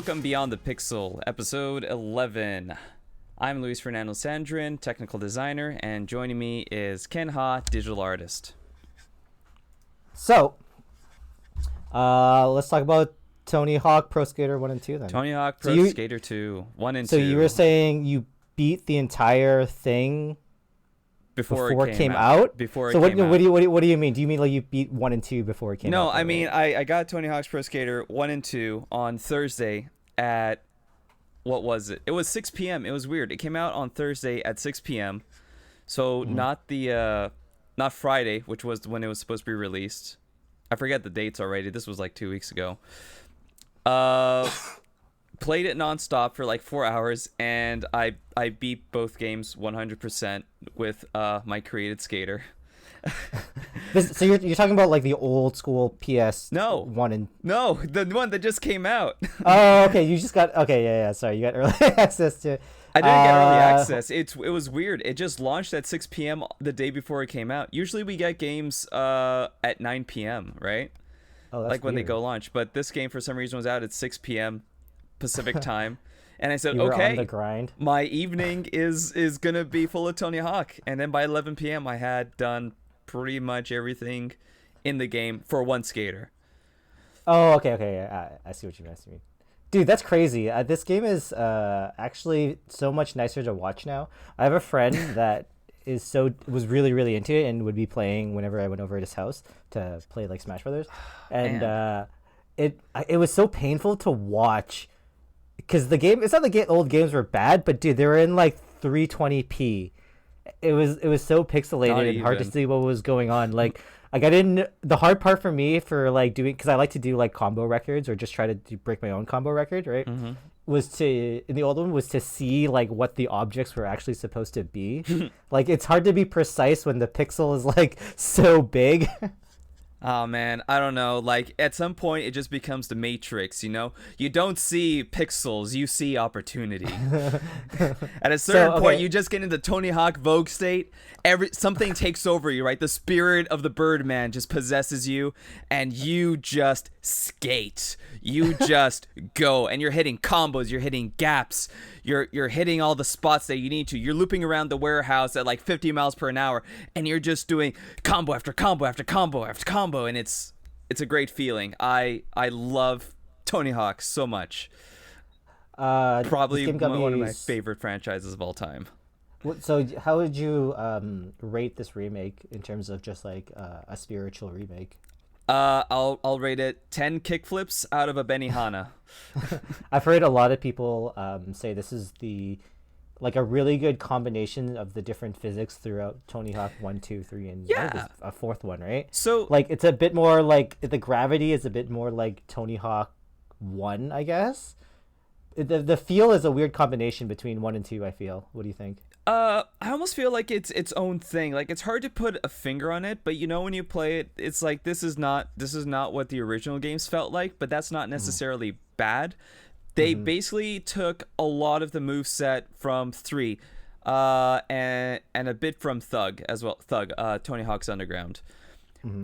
Welcome Beyond the Pixel, episode 11. I'm Luis Fernando Sandrin, technical designer, and joining me is Ken Ha, digital artist. So, let's talk about Tony Hawk Pro Skater 1 and 2 then. Tony Hawk Pro Skater 2, 1 and 2. So you were saying you beat the entire thing before it came out? Before it came out. So what do you mean? Do you mean like you beat 1 and 2 before it came out? No, I mean I got Tony Hawk's Pro Skater 1 and 2 on Thursday at, what was it? It was 6 p.m. It was weird. It came out on Thursday at 6 p.m. So not Friday, which was when it was supposed to be released. I forget the dates already. This was like 2 weeks ago. Played it nonstop for like 4 hours, and I beat both games 100% with my created skater. So you're talking about like the old school PS one and no, the one that just came out. Oh, okay. You just got yeah. Sorry, you got early access to. I didn't get early access. It was weird. It just launched at 6 p.m. the day before it came out. Usually we get games at 9 p.m. right? Oh, that's like when weird. they go launch. But this game for some reason was out at 6 p.m. Pacific time. And I said, you were okay, on the grind. My evening is gonna be full of Tony Hawk. And then by 11 p.m. I had done pretty much everything in the game for one skater. Oh, okay. Yeah, I see what you mean. Dude, that's crazy. This game is actually so much nicer to watch now. I have a friend that was really, really into it and would be playing whenever I went over at his house to play like Smash Brothers. And it was so painful to watch because the game, it's not like old games were bad, but dude, they were in like 320p. It was so pixelated and hard to see what was going on. Like I didn't. The hard part for me for like doing, because I like to do like combo records or just try to break my own combo record, right? Mm-hmm. In the old one was to see like what the objects were actually supposed to be. Like it's hard to be precise when the pixel is like so big. Oh man, I don't know. Like at some point it just becomes the Matrix, you know? You don't see pixels, you see opportunity. At a certain point you just get into Tony Hawk Vogue state. Something takes over you, right? The spirit of the Birdman just possesses you and you just skate. You just go, and you're hitting combos, you're hitting gaps. You're hitting all the spots that you need to. You're looping around the warehouse at like 50 miles per hour, and you're just doing combo after combo after combo after combo, and it's a great feeling. I love Tony Hawk so much. Probably one of my favorite franchises of all time. So how would you rate this remake in terms of just like a spiritual remake? I'll rate it 10 kickflips out of a Benihana. I've heard a lot of people say this is like a really good combination of the different physics throughout Tony Hawk 1, 2, 3, and a fourth one, right? So like it's a bit more like the gravity is a bit more like Tony Hawk 1, I guess. The feel is a weird combination between 1 and 2, I feel. What do you think? I almost feel like it's its own thing. Like it's hard to put a finger on it, but you know when you play it, it's like this is not what the original games felt like, but that's not necessarily bad. They basically took a lot of the moveset from 3, and a bit from Thug as well. Tony Hawk's Underground.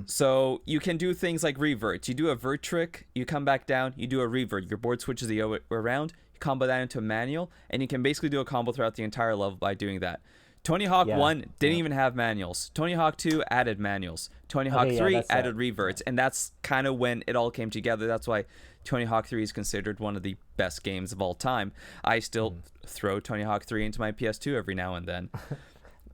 So you can do things like reverts. You do a vert trick, you come back down, you do a revert. Your board switches the other way around. Combo that into a manual, and you can basically do a combo throughout the entire level by doing that. Tony Hawk 1 didn't even have manuals. Tony Hawk 2 added manuals. Tony Hawk 3 added reverts, and that's kind of when it all came together. That's why Tony Hawk 3 is considered one of the best games of all time. I still throw Tony Hawk 3 into my PS2 every now and then.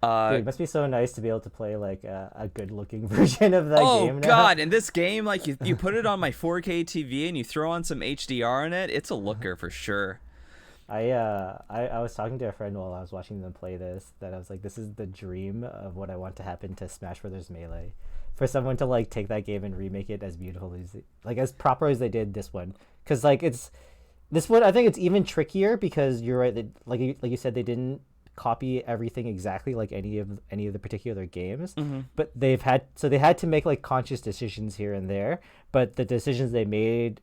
Dude, it must be so nice to be able to play like a good-looking version of that game. Oh god! In this game, like you put it on my 4K TV and you throw on some HDR in it, it's a looker for sure. I was talking to a friend while I was watching them play this, that I was like, this is the dream of what I want to happen to Smash Brothers Melee, for someone to like take that game and remake it as beautiful as proper as they did this one, because like this one I think it's even trickier because you're right, like you said, they didn't copy everything exactly like any of the particular games, but they had to make like conscious decisions here and there, but the decisions they made,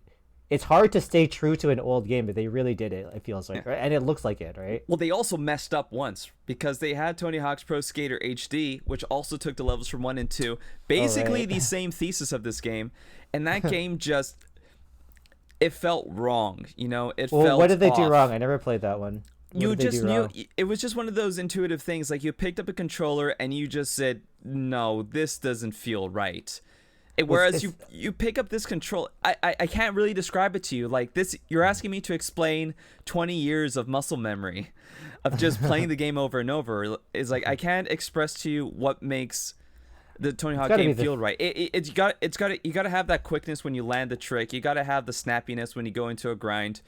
it's hard to stay true to an old game, but they really did it, it feels like, right? And it looks like it, right? Well, they also messed up once because they had Tony Hawk's Pro Skater HD, which also took the levels from 1 and 2, basically the same thesis of this game, and that game just it felt wrong. It Well, felt what did they do off. wrong? I never played that one. What You did they just do knew wrong? it was just one of those intuitive things. Like you picked up a controller and you just said, "No, this doesn't feel right." Whereas you pick up this control, I can't really describe it to you. Like this, you're asking me to explain 20 years of muscle memory, of just playing the game over and over. Is like I can't express to you what makes the Tony Hawk game feel right. You got to have that quickness when you land the trick. You got to have the snappiness when you go into a grind.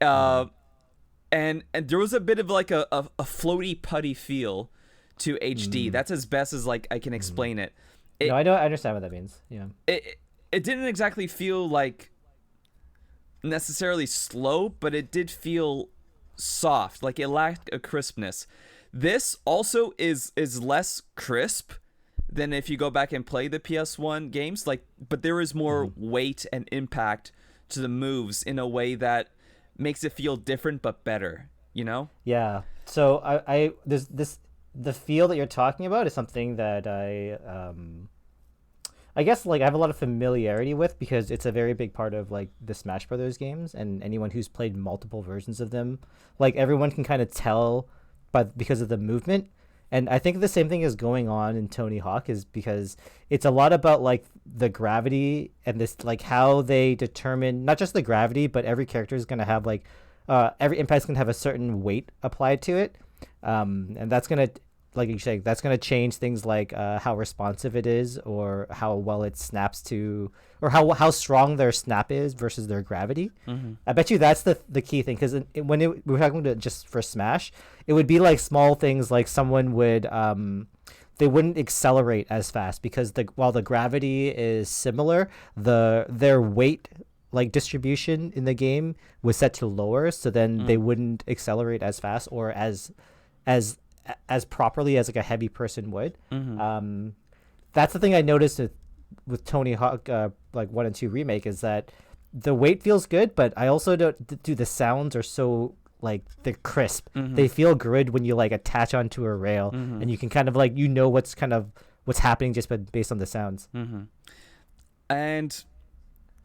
And there was a bit of like a floaty putty feel to HD. That's as best as like I can explain it. No, I understand what that means. Yeah. It didn't exactly feel like necessarily slow, but it did feel soft. Like it lacked a crispness. This also is less crisp than if you go back and play the PS1 games. But there is more weight and impact to the moves in a way that makes it feel different but better, Yeah. So the feel that you're talking about is something that I guess like I have a lot of familiarity with because it's a very big part of like the Smash Brothers games, and anyone who's played multiple versions of them, like everyone can kind of tell because of the movement. And I think the same thing is going on in Tony Hawk is because it's a lot about like the gravity and this like how they determine not just the gravity, but every character is going to have like every impact is going to have a certain weight applied to it. And that's going to, like you say, that's going to change things like how responsive it is or how well it snaps to, or how strong their snap is versus their gravity. I bet you that's the key thing, because when we were talking about just for Smash, it would be like small things like someone would they wouldn't accelerate as fast because while the gravity is similar, their weight like distribution in the game was set to lower, so then they wouldn't accelerate as fast or as properly as like a heavy person would. That's the thing I noticed with Tony Hawk like 1 and 2 remake is that the weight feels good, but I also don't do the sounds are so like they're crisp. They feel good when you like attach onto a rail and you can kind of like what's happening just based on the sounds. And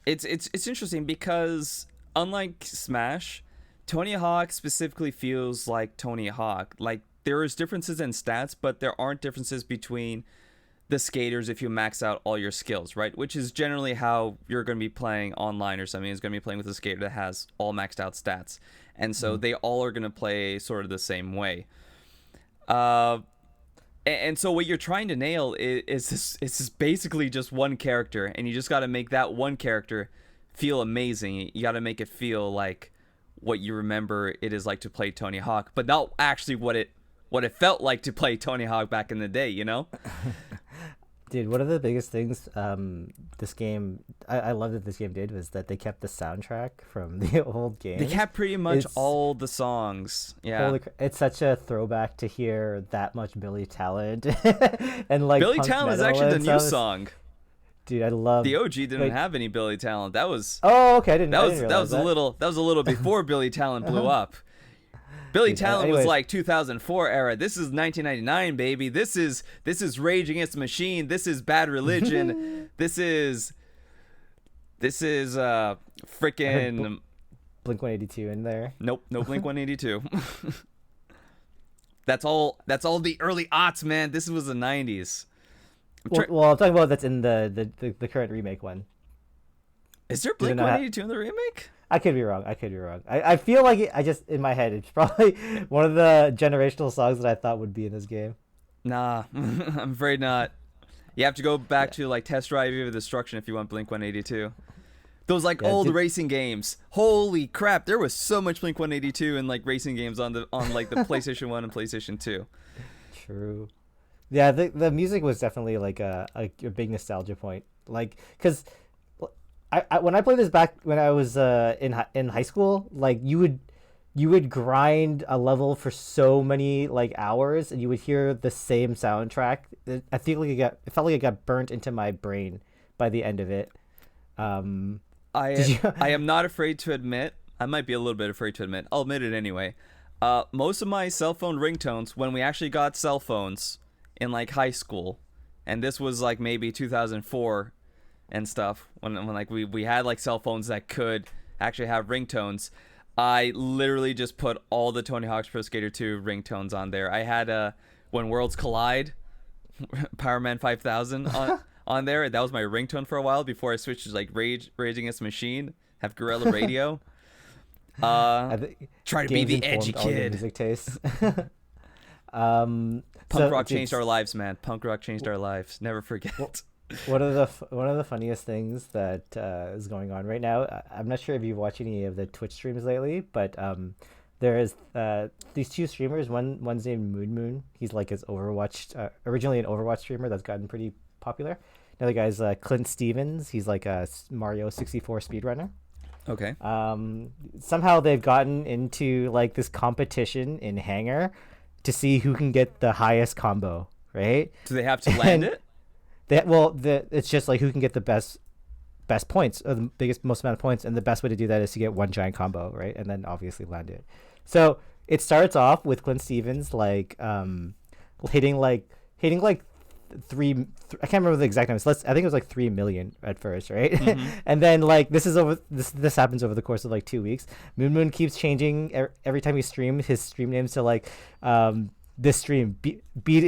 it's interesting because unlike Smash, Tony Hawk specifically feels like Tony Hawk. Like there is differences in stats, but there aren't differences between the skaters if you max out all your skills, right? Which is generally how you're going to be playing online or something. Is going to be playing with a skater that has all maxed out stats. And so they all are going to play sort of the same way. And so what you're trying to nail is this basically just one character, and you just got to make that one character feel amazing. You got to make it feel like what you remember it is like to play Tony Hawk, but not actually what it felt like to play Tony Hawk back in the day, Dude, one of the biggest things this game I love that this game did was that they kept the soundtrack from the old game. They kept pretty much all the songs. Yeah. It's such a throwback to hear that much Billy Talent and like Billy Talent is actually the new song. Dude, I love the OG didn't have any Billy Talent. That was okay. I didn't that was a little before Billy Talent blew up. Billy Talent was like 2004 era. This is 1999, baby. This is Rage Against the Machine. This is Bad Religion. this is freaking Blink 182 in there. Nope, no Blink 182. That's all the early aughts, man. This was the 90s. I'm talking about that's in the current remake one. Is there Blink 182 in the remake? I could be wrong. I feel like in my head, it's probably one of the generational songs that I thought would be in this game. Nah, I'm afraid not. You have to go back to like Test Drive Eve of Destruction if you want Blink 182. Those old racing games. Holy crap, there was so much Blink 182 in like racing games on like the PlayStation 1 and PlayStation 2. True. Yeah, the music was definitely like a big nostalgia point. Like, because I when I played this back when I was in high school, like you would grind a level for so many like hours, and you would hear the same soundtrack. I feel like it felt like it got burnt into my brain by the end of it. I am not afraid to admit. I might be a little bit afraid to admit. I'll admit it anyway. Most of my cell phone ringtones, when we actually got cell phones in like high school, and this was like maybe 2004 and stuff, when like we had like cell phones that could actually have ringtones, I literally just put all the Tony Hawk's Pro Skater 2 ringtones on there. I had When Worlds Collide, Power Man 5000 on there. That was my ringtone for a while before I switched to like Rage Against the Machine, have Guerrilla Radio. Try to be the edgy kid. Music tastes. Punk rock changed our lives, man. Punk rock changed our lives. Never forget. One of the funniest things that is going on right now. I'm not sure if you've watched any of the Twitch streams lately, but there is these two streamers. One's named Moon. He's like his Overwatch, originally an Overwatch streamer that's gotten pretty popular. Another guy's Clint Stevens. He's like a Mario 64 speedrunner. Okay. Somehow they've gotten into like this competition in Hangar to see who can get the highest combo, right? Do they have to land it? It's just like who can get the best points, or the most amount of points, and the best way to do that is to get one giant combo, right? And then obviously land it. So it starts off with Clint Stevens like hitting like three. I can't remember the exact numbers. I think it was like 3 million at first, right? Mm-hmm. And then like this happens over the course of like 2 weeks. Moon keeps changing every time he streams his stream names to like this stream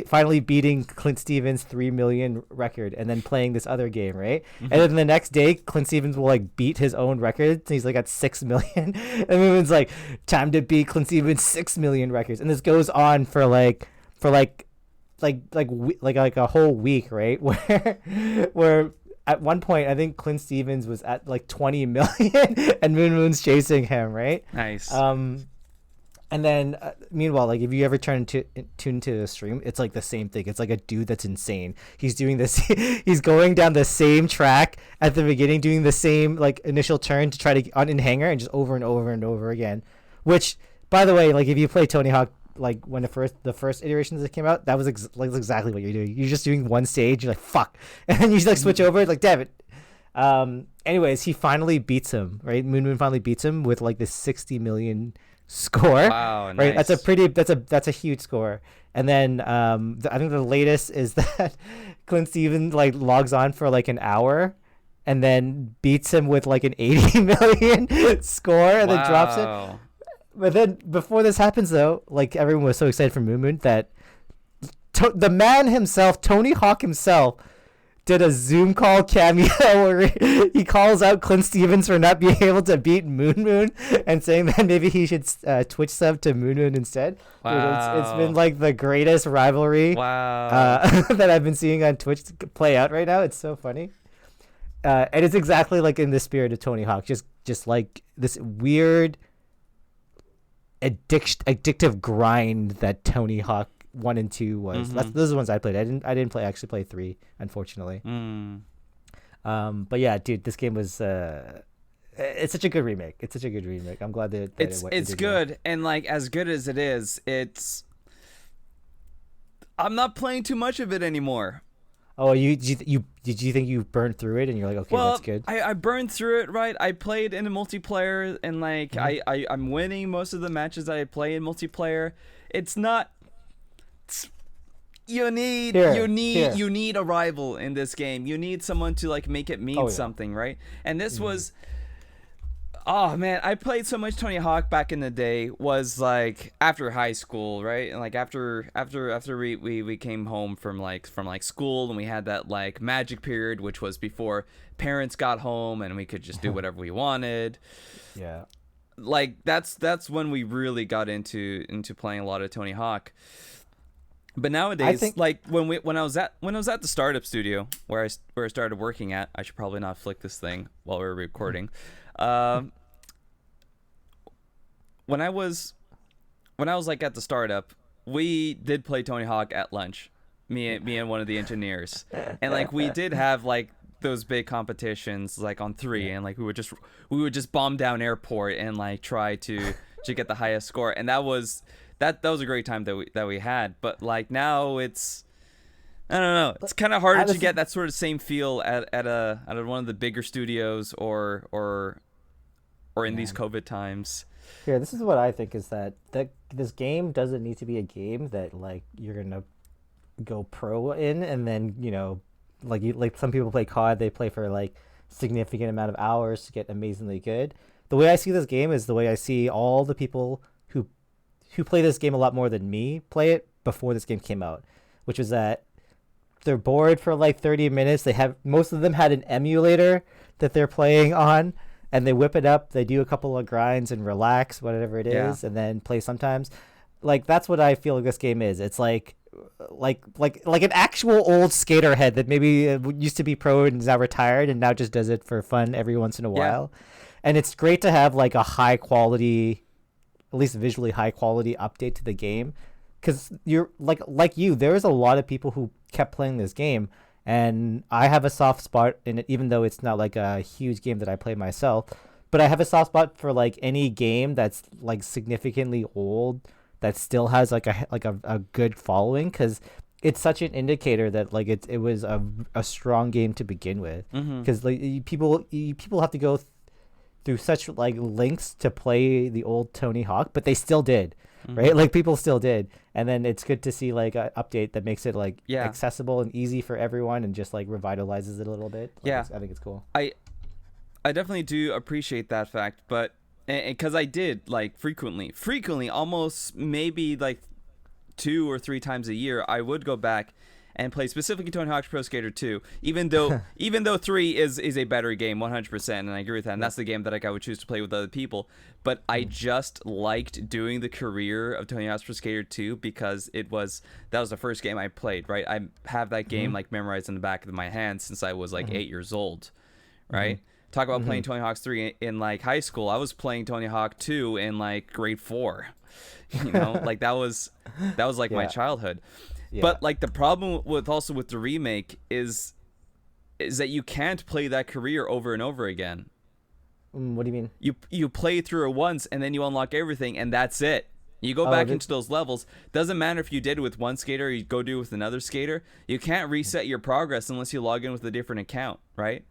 finally beating Clint Stevens' 3 million record, and then playing this other game, right? Mm-hmm. And then the next day Clint Stevens will like beat his own record, and he's like at 6 million. And Moon's like, time to beat Clint Stevens' 6 million records, and this goes on for like a whole week, right? Where at one point I think Clint Stevens was at like 20 million and Moon's chasing him, right? Nice. And then meanwhile, like if you ever tune to the stream, it's like the same thing. It's like a dude that's insane. He's doing this. He's going down the same track at the beginning, doing the same like initial turn to try to get on in Hangar, and just over and over and over again. Which, by the way, like if you play Tony Hawk, like when the first iterations that came out, that was exactly what you're doing. You're just doing one stage, you're like fuck, and then you just like switch over, like damn it. Anyways, he finally beats him, right? Moon finally beats him with like this 60 million score. Wow, right? nice. That's a huge score. And then I think the latest is that Clint Stevens like logs on for like an hour and then beats him with like an 80 million score, and then drops it. But then before this happens, though, like everyone was so excited for Moon that the man himself, Tony Hawk himself, did a Zoom call cameo where he calls out Clint Stevens for not being able to beat Moon and saying that maybe he should Twitch sub to Moon instead. Wow. Dude, it's been like the greatest rivalry that I've been seeing on Twitch play out right now. It's so funny. And it's exactly like in the spirit of Tony Hawk, just like this weird addictive grind that Tony Hawk 1 and 2 was. Mm-hmm. Those are the ones I played. I didn't actually play 3, unfortunately. But yeah, dude, this game was it's such a good remake. I'm glad that it's good, and like as good as it is, I'm not playing too much of it anymore. Oh, did you think you burned through it and you're like, okay, well, that's good? I burned through it, right? I played in a multiplayer, and like I'm winning most of the matches that I play in multiplayer. It's not. You need a rival in this game. You need someone to like make it mean something, right? And this was. Oh man, I played so much Tony Hawk back in the day. Was like after high school, right? And like after we came home from school, and we had that like magic period, which was before parents got home and we could just do whatever we wanted. Yeah. Like that's when we really got into playing a lot of Tony Hawk. But nowadays, like when I was at the startup studio where I started working at, I should probably not flick this thing while we're recording. When I was like at the startup, we did play Tony Hawk at lunch, me and one of the engineers, and like we did have like those big competitions like on 3, and like we would just bomb down airport and like try to get the highest score, and that was a great time that we had. But like now it's, I don't know, it's kind of harder to get that sort of same feel at one of the bigger studios or in these COVID times. Here, this is what I think is that this game doesn't need to be a game that like you're gonna go pro in, and then like some people play COD, they play for like significant amount of hours to get amazingly good. the way I see this game is the way I see all the people who play this game a lot more than me play it before this game came out, which was that they're bored for like 30 minutes. Most of them had an emulator that they're playing on, and they whip it up. They do a couple of grinds and relax, whatever it is, and then play sometimes. Like, that's what I feel like this game is. It's like an actual old skater head that maybe used to be pro and is now retired and now just does it for fun every once in a while. And it's great to have like a high quality, at least visually high quality update to the game, because you're like there's a lot of people who kept playing this game, and I have a soft spot in it, even though it's not like a huge game that I play myself, but I have a soft spot for like any game that's like significantly old that still has like a good following, because it's such an indicator that like it was a strong game to begin with, because like people have to go through such like lengths to play the old Tony Hawk, but they still did, right? Like, people still did, and then it's good to see like an update that makes it like accessible and easy for everyone, and just like revitalizes it a little bit. Like, I think it's cool. I definitely do appreciate that fact, but because I did like frequently, almost maybe like 2 or 3 times a year, I would go back and play specifically Tony Hawk's Pro Skater 2, even though 3 is a better game 100%, and I agree with that, and that's the game that like I would choose to play with other people. But I just liked doing the career of Tony Hawk's Pro Skater 2 because that was the first game I played, right? I have that game like memorized in the back of my hand since I was like 8 years old, right? Talk about playing Tony Hawk's 3 in like high school. I was playing Tony Hawk 2 in like grade 4. You know, like that was like my childhood. Yeah. But like the problem with the remake is that you can't play that career over and over again. What do you mean? You play through it once and then you unlock everything and that's it. You go back into those levels. Doesn't matter if you did it with one skater or you go do it with another skater. You can't reset your progress unless you log in with a different account, right?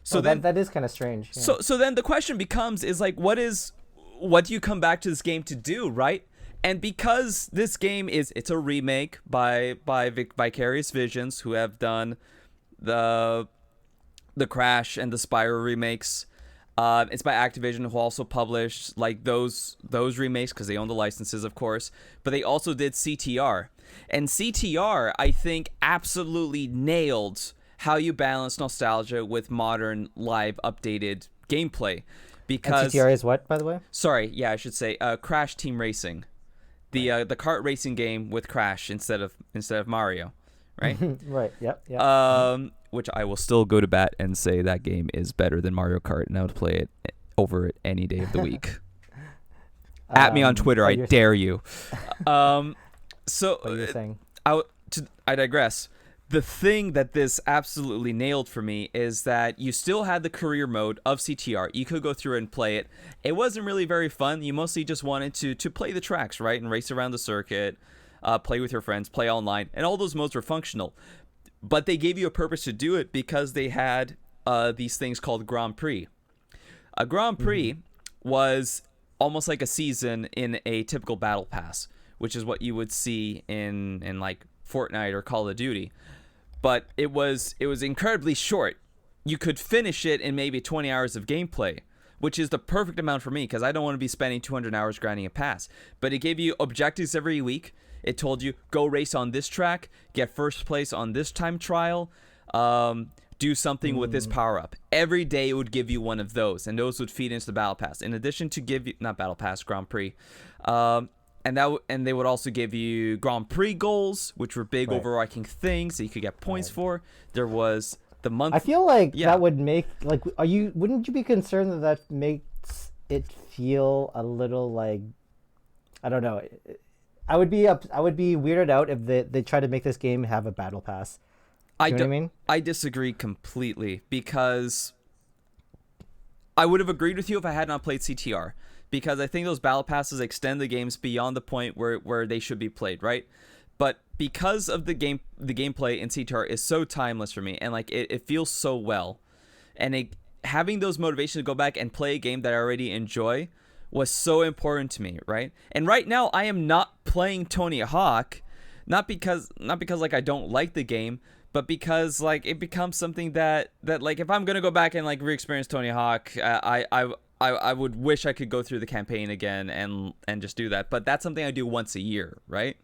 So then that is kind of strange. Yeah. So then the question becomes is like what do you come back to this game to do, right? And because this game it's a remake by Vicarious Visions, who have done the Crash and the Spyro remakes. It's by Activision, who also published like those remakes because they own the licenses, of course. But they also did CTR, and CTR I think absolutely nailed how you balance nostalgia with modern live updated gameplay. Because and CTR is what, by the way? Sorry, yeah, I should say Crash Team Racing, the kart racing game with Crash instead of Mario, right? Right. Yep. Which I will still go to bat and say that game is better than Mario Kart, and I would play it over it any day of the week. At me on Twitter, I dare you. So what are you saying? I digress. The thing that this absolutely nailed for me is that you still had the career mode of CTR. You could go through and play it. It wasn't really very fun. You mostly just wanted to play the tracks, right? And race around the circuit, play with your friends, play online. And all those modes were functional. But they gave you a purpose to do it because they had these things called Grand Prix. A Grand Prix was almost like a season in a typical battle pass, which is what you would see in like Fortnite or Call of Duty. But it was incredibly short. You could finish it in maybe 20 hours of gameplay, which is the perfect amount for me because I don't want to be spending 200 hours grinding a pass. But it gave you objectives every week. It told you, go race on this track, get first place on this time trial, do something with this power-up. Every day it would give you one of those, and those would feed into the Battle Pass. In addition to give you, not Battle Pass, Grand Prix. And they would also give you Grand Prix goals, which were big overarching things that you could get points for. There was the month. I feel like that would make like wouldn't you be concerned that makes it feel a little like, I don't know. I would be weirded out if they try to make this game have a battle pass. You know what I mean? I disagree completely because I would have agreed with you if I had not played CTR. Because I think those battle passes extend the games beyond the point where they should be played, right? But because of the gameplay in CTR is so timeless for me, and like it feels so well, and having those motivations to go back and play a game that I already enjoy was so important to me, right? And right now I am not playing Tony Hawk, not because like I don't like the game, but because like it becomes something that like if I'm gonna go back and like re-experience Tony Hawk, I would wish I could go through the campaign again and just do that. But that's something I do once a year, right?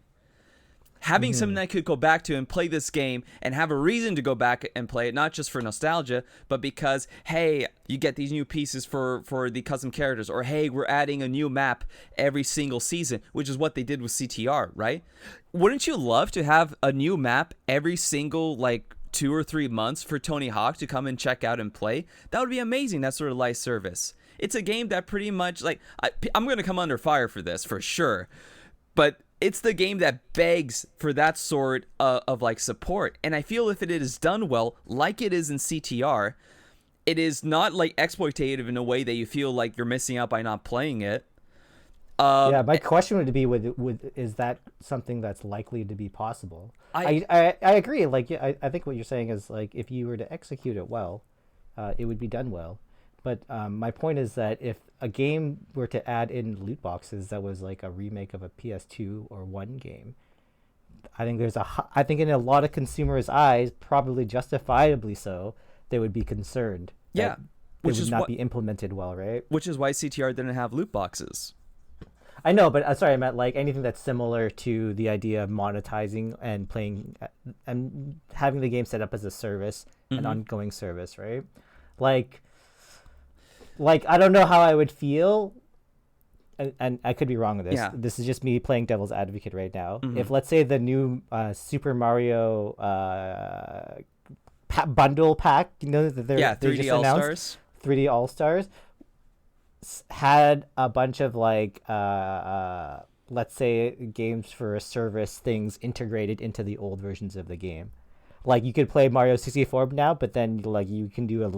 Having something I could go back to and play this game and have a reason to go back and play it, not just for nostalgia, but because, hey, you get these new pieces for the custom characters, or hey, we're adding a new map every single season, which is what they did with CTR, right? Wouldn't you love to have a new map every single, like, 2 or 3 months for Tony Hawk to come and check out and play? That would be amazing, that sort of live service. It's a game that pretty much, like, I'm going to come under fire for this, for sure, but it's the game that begs for that sort of like support. And I feel if it is done well, like it is in CTR, it is not like exploitative in a way that you feel like you're missing out by not playing it. Yeah, my question would be, is that something that's likely to be possible? I agree. Like, I think what you're saying is, like, if you were to execute it well, it would be done well. But my point is that if a game were to add in loot boxes that was like a remake of a PS2 or 1 game, I think in a lot of consumers' eyes, probably justifiably so, they would be concerned. Yeah, which would not be implemented well, right? Which is why CTR didn't have loot boxes. I know, but sorry, I meant like anything that's similar to the idea of monetizing and playing and having the game set up as a service, an ongoing service, right? Like, I don't know how I would feel, and I could be wrong with this. Yeah. This is just me playing devil's advocate right now. If, let's say, the new Super Mario bundle pack, you know, that they're 3D just All-Stars. announced, 3D All-Stars, had a bunch of, like, let's say, games for a service things integrated into the old versions of the game. Like, you could play Mario 64 now, but then, like, you can do a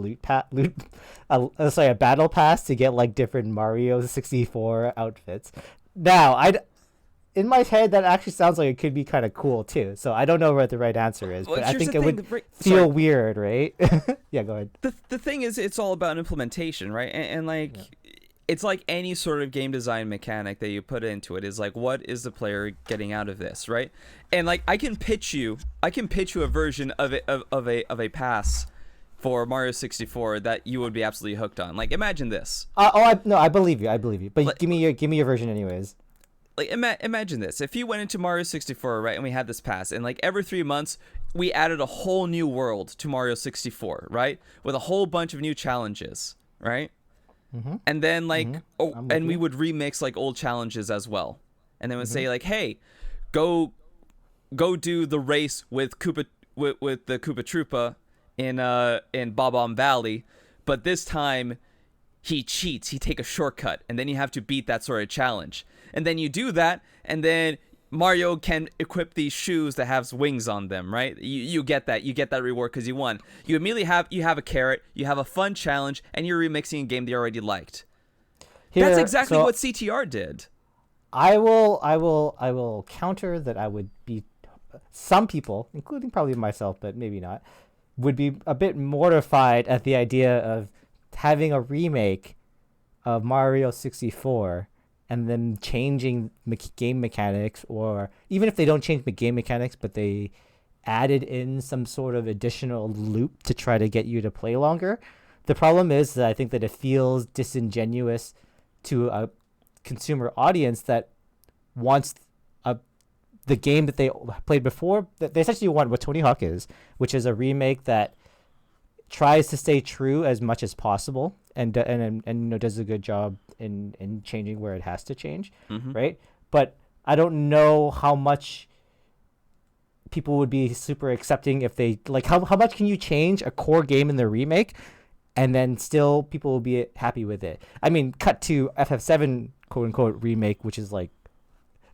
battle pass to get, like, different Mario 64 outfits. Now, in my head, that actually sounds like it could be kind of cool too. So I don't know what the right answer is, but I think it would feel weird, right? Yeah, go ahead. The thing is, it's all about implementation, right? And like, it's like any sort of game design mechanic that you put into it is like, what is the player getting out of this, right? And like, I can pitch you a version of a pass for Mario 64 that you would be absolutely hooked on. Like, imagine this. I believe you. But like, give me your version anyways. Like, imagine this. If you went into Mario 64, right, and we had this pass, and like every 3 months, we added a whole new world to Mario 64, right? With a whole bunch of new challenges, right? And then like, and we would remix like old challenges as well. And then would say like, hey, go do the race with the Koopa Troopa in Bob-omb Valley, but this time he cheats. He take a shortcut, and then you have to beat that sort of challenge. And then you do that, and then Mario can equip these shoes that have wings on them, right? You get that reward because you won. You immediately have a carrot, you have a fun challenge, and you're remixing a game they already liked. That's exactly what CTR did. I will counter that. I would be, some people, including probably myself, but maybe not, would be a bit mortified at the idea of having a remake of Mario 64 and then changing game mechanics, or even if they don't change the game mechanics, but they added in some sort of additional loop to try to get you to play longer. The problem is that I think that it feels disingenuous to a consumer audience that wants the game that they played before. They essentially want what Tony Hawk is, which is a remake that tries to stay true as much as possible and you know, does a good job in changing where it has to change, right? But I don't know how much people would be super accepting if they, like, how much can you change a core game in the remake and then still people will be happy with it? I mean, cut to FF7 quote unquote remake, which is like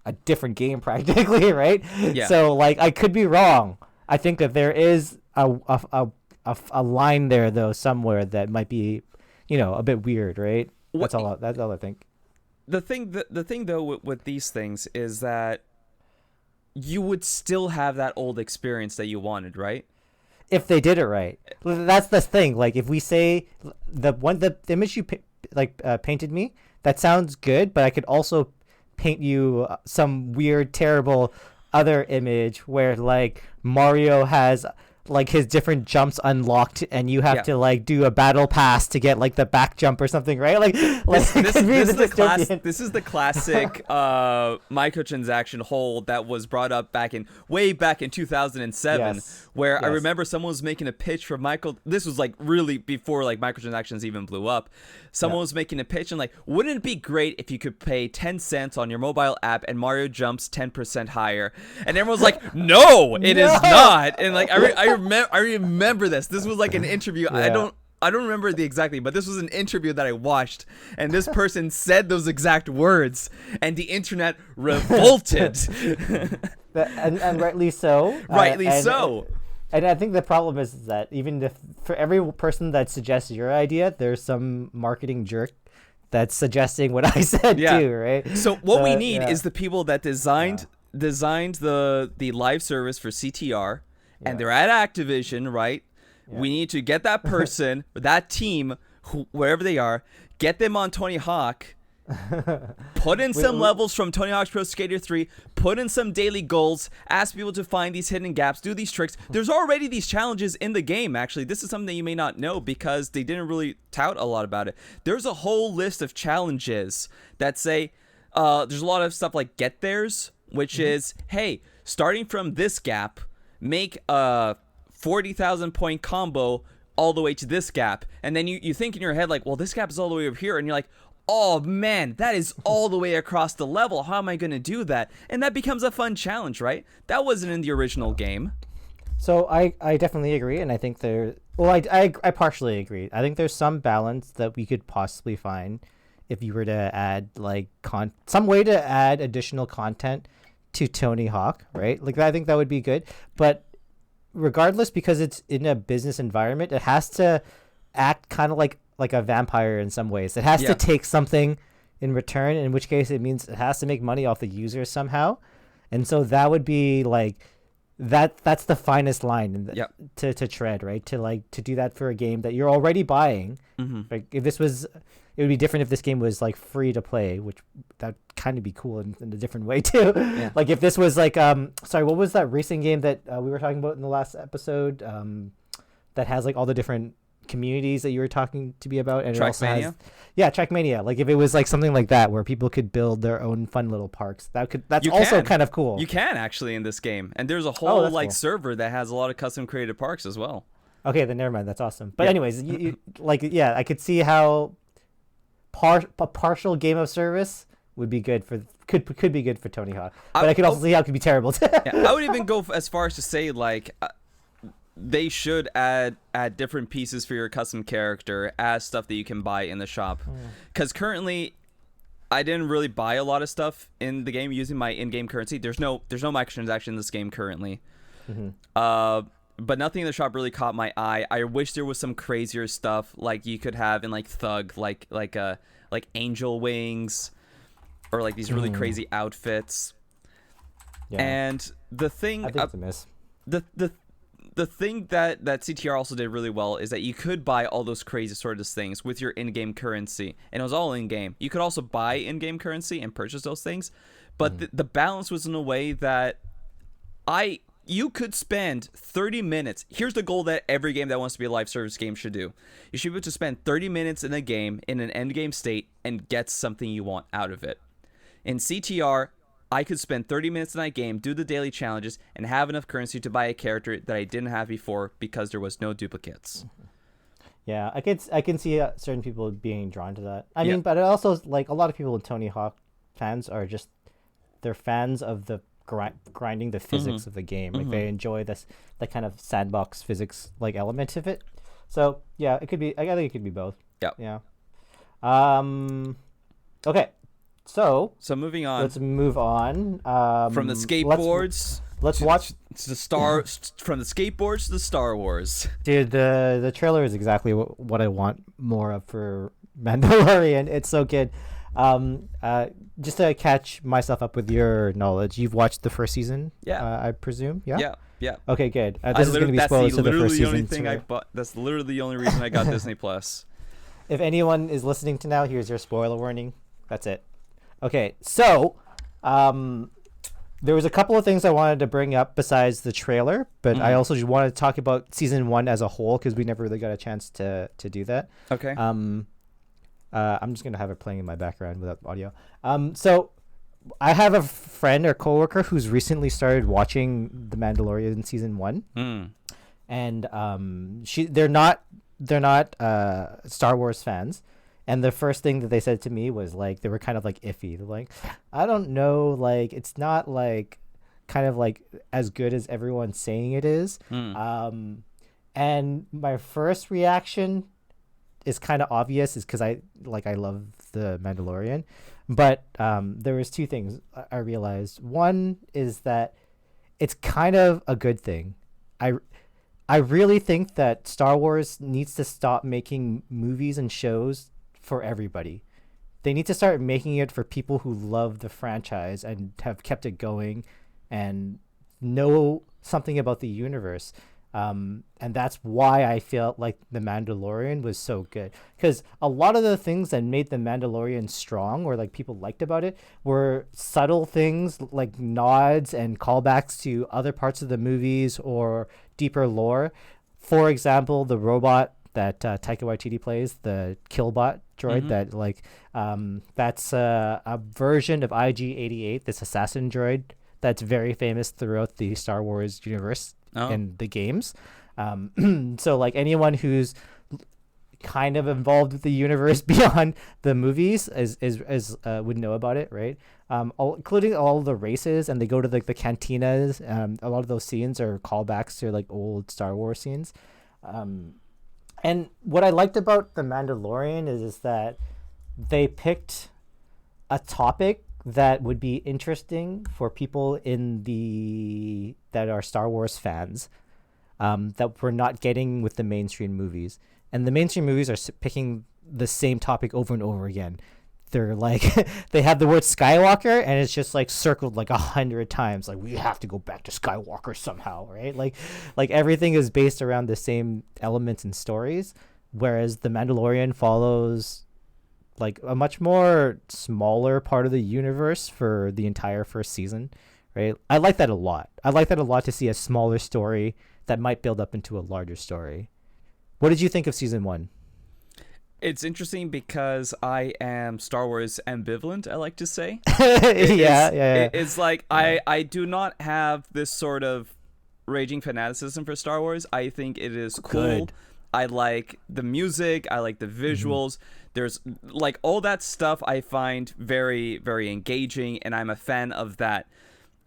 a different game practically, right? Yeah. So like, I could be wrong. I think that there is a line there though somewhere that might be, you know, a bit weird, right? That's all I think. The thing though with these things is that you would still have that old experience that you wanted, right? If they did it right. That's the thing. Like, if we say the image you painted me, that sounds good, but I could also paint you some weird, terrible other image where like Mario has like his different jumps unlocked, and you have Yeah. to like do a battle pass to get like the back jump or something, right? Like This is the dystopian. this is the classic microtransaction hole that was brought up way back in 2007, Yes. where I Yes. remember someone was making a pitch for Michael. This was like really before like microtransactions even blew up. Someone was making a pitch and like, wouldn't it be great if you could pay 10 cents on your mobile app and Mario jumps 10% higher? And everyone was like, no, it is not. And like I remember this. This was like an interview. Yeah. I don't remember the exactly, but this was an interview that I watched, and this person said those exact words, and the internet revolted. And rightly so. Rightly and, so. And I think the problem is that even if for every person that suggests your idea, there's some marketing jerk that's suggesting what I said too, right? So what we need yeah. is the people that designed the live service for CTR, and they're at Activision, right? We need to get that person, that team, wherever they are, get them on Tony Hawk, put in some levels from Tony Hawk's Pro Skater 3, put in some daily goals, ask people to find these hidden gaps, do these tricks. There's already these challenges in the game, actually. This is something that you may not know because they didn't really tout a lot about it. There's a whole list of challenges that say, there's a lot of stuff like Get Theirs, which is, hey, starting from this gap, make a 40,000 point combo all the way to this gap. And then you think in your head like, well, this gap is all the way over here, and you're like, oh man, that is all the way across the level. How am I going to do that? And that becomes a fun challenge, right? That wasn't in the original game. So I definitely agree, and I think I partially agree. I think there's some balance that we could possibly find if you were to add like some way to add additional content to Tony Hawk, right? Like I think that would be good, but regardless, because it's in a business environment, it has to act kind of like a vampire in some ways. It has to take something in return, in which case it means it has to make money off the user somehow. And so that would be like that's the finest line to tread, right? To do that for a game that you're already buying. Like if this was, it would be different if this game was like free to play, which that kind of be cool in a different way too. Like if this was like sorry, what was that racing game that we were talking about in the last episode that has like all the different communities that you were talking to me about, and it also has Trackmania. Like if it was like something like that where people could build their own fun little parks, that's also kind of cool. You can actually in this game, and there's a whole cool server that has a lot of custom created parks as well. Okay, then never mind, that's awesome. But anyways, you I could see how a partial game of service would be good for could be good for Tony Hawk, but I could also see how it could be terrible. I would even go as far as to say like they should add different pieces for your custom character as stuff that you can buy in the shop, because currently I didn't really buy a lot of stuff in the game using my in-game currency. There's no microtransaction in this game currently. But nothing in the shop really caught my eye. I wish there was some crazier stuff like you could have in like Thug, like angel wings, or like these really crazy outfits. And the thing, I think it's a miss. The thing that CTR also did really well is that you could buy all those crazy sort of things with your in-game currency, and it was all in-game. You could also buy in-game currency and purchase those things, but the balance was in a way that you could spend 30 minutes. Here's the goal that every game that wants to be a live service game should do. You should be able to spend 30 minutes in a game in an end game state and get something you want out of it. In CTR, I could spend 30 minutes in that game, do the daily challenges, and have enough currency to buy a character that I didn't have before because there was no duplicates. Yeah, I can see certain people being drawn to that. I mean, but it also, like, a lot of people in Tony Hawk fans are just, they're fans of the grinding the physics of the game. Like they enjoy that kind of sandbox physics like element of it. So yeah, it could be. I think it could be both. Yeah. Okay. So moving on. Let's move on. From the skateboards. Let's watch from the skateboards to the Star Wars. Dude, the trailer is exactly what I want more of for Mandalorian. It's so good. Just to catch myself up with your knowledge, you've watched the first season, I presume. Yeah. Okay, good. This is going to be spoilers to the first season. That's literally the only reason I got Disney Plus. If anyone is listening to now, here's your spoiler warning. That's it. Okay, so There was a couple of things I wanted to bring up besides the trailer, but I also just wanted to talk about season 1 as a whole because we never really got a chance to do that. Okay. I'm just gonna have it playing in my background without audio. So I have a friend or coworker who's recently started watching The Mandalorian season 1, and they're not Star Wars fans. And the first thing that they said to me was like they were kind of like iffy. They're like, I don't know, like it's not like kind of like as good as everyone's saying it is. And my first reaction is kind of obvious, is because I love the Mandalorian, but there was two things I realized. One is that it's kind of a good thing. I really think that Star Wars needs to stop making movies and shows for everybody. They need to start making it for people who love the franchise and have kept it going and know something about the universe. And that's why I felt like The Mandalorian was so good. Because a lot of the things that made The Mandalorian strong, or like people liked about it, were subtle things like nods and callbacks to other parts of the movies or deeper lore. For example, the robot that Taika Waititi plays, the Killbot droid, that like that's a version of IG-88, this assassin droid that's very famous throughout the Star Wars universe in the games. So like anyone who's kind of involved with the universe beyond the movies is would know about it, right? Including all the races, and they go to like the cantinas. A lot of those scenes are callbacks to like old Star Wars scenes. And what I liked about The Mandalorian is that they picked a topic that would be interesting for people that are Star Wars fans, that we're not getting with the mainstream movies. And the mainstream movies are picking the same topic over and over again. They're like, they have the word Skywalker and it's just like circled like 100 times. Like, we have to go back to Skywalker somehow, right? Like everything is based around the same elements and stories. Whereas The Mandalorian follows like a much more smaller part of the universe for the entire first season, right? I like that a lot. I like that a lot, to see a smaller story that might build up into a larger story. What did you think of season 1? It's interesting because I am Star Wars ambivalent, I like to say. It's like I do not have this sort of raging fanaticism for Star Wars. I think it is cool. Good. I like the music. I like the visuals. There's like all that stuff I find very, very engaging, and I'm a fan of that.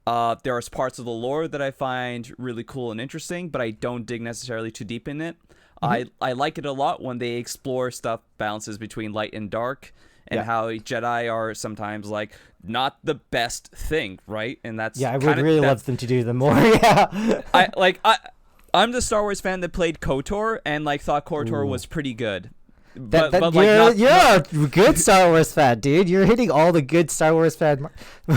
There are parts of the lore that I find really cool and interesting, but I don't dig necessarily too deep in it. I like it a lot when they explore stuff, balances between light and dark, and how Jedi are sometimes like not the best thing, right? And that's I would really love them to do them more. I'm the Star Wars fan that played KOTOR and like thought KOTOR was pretty good. You're a good Star Wars fan, dude. You're hitting all the good Star Wars fan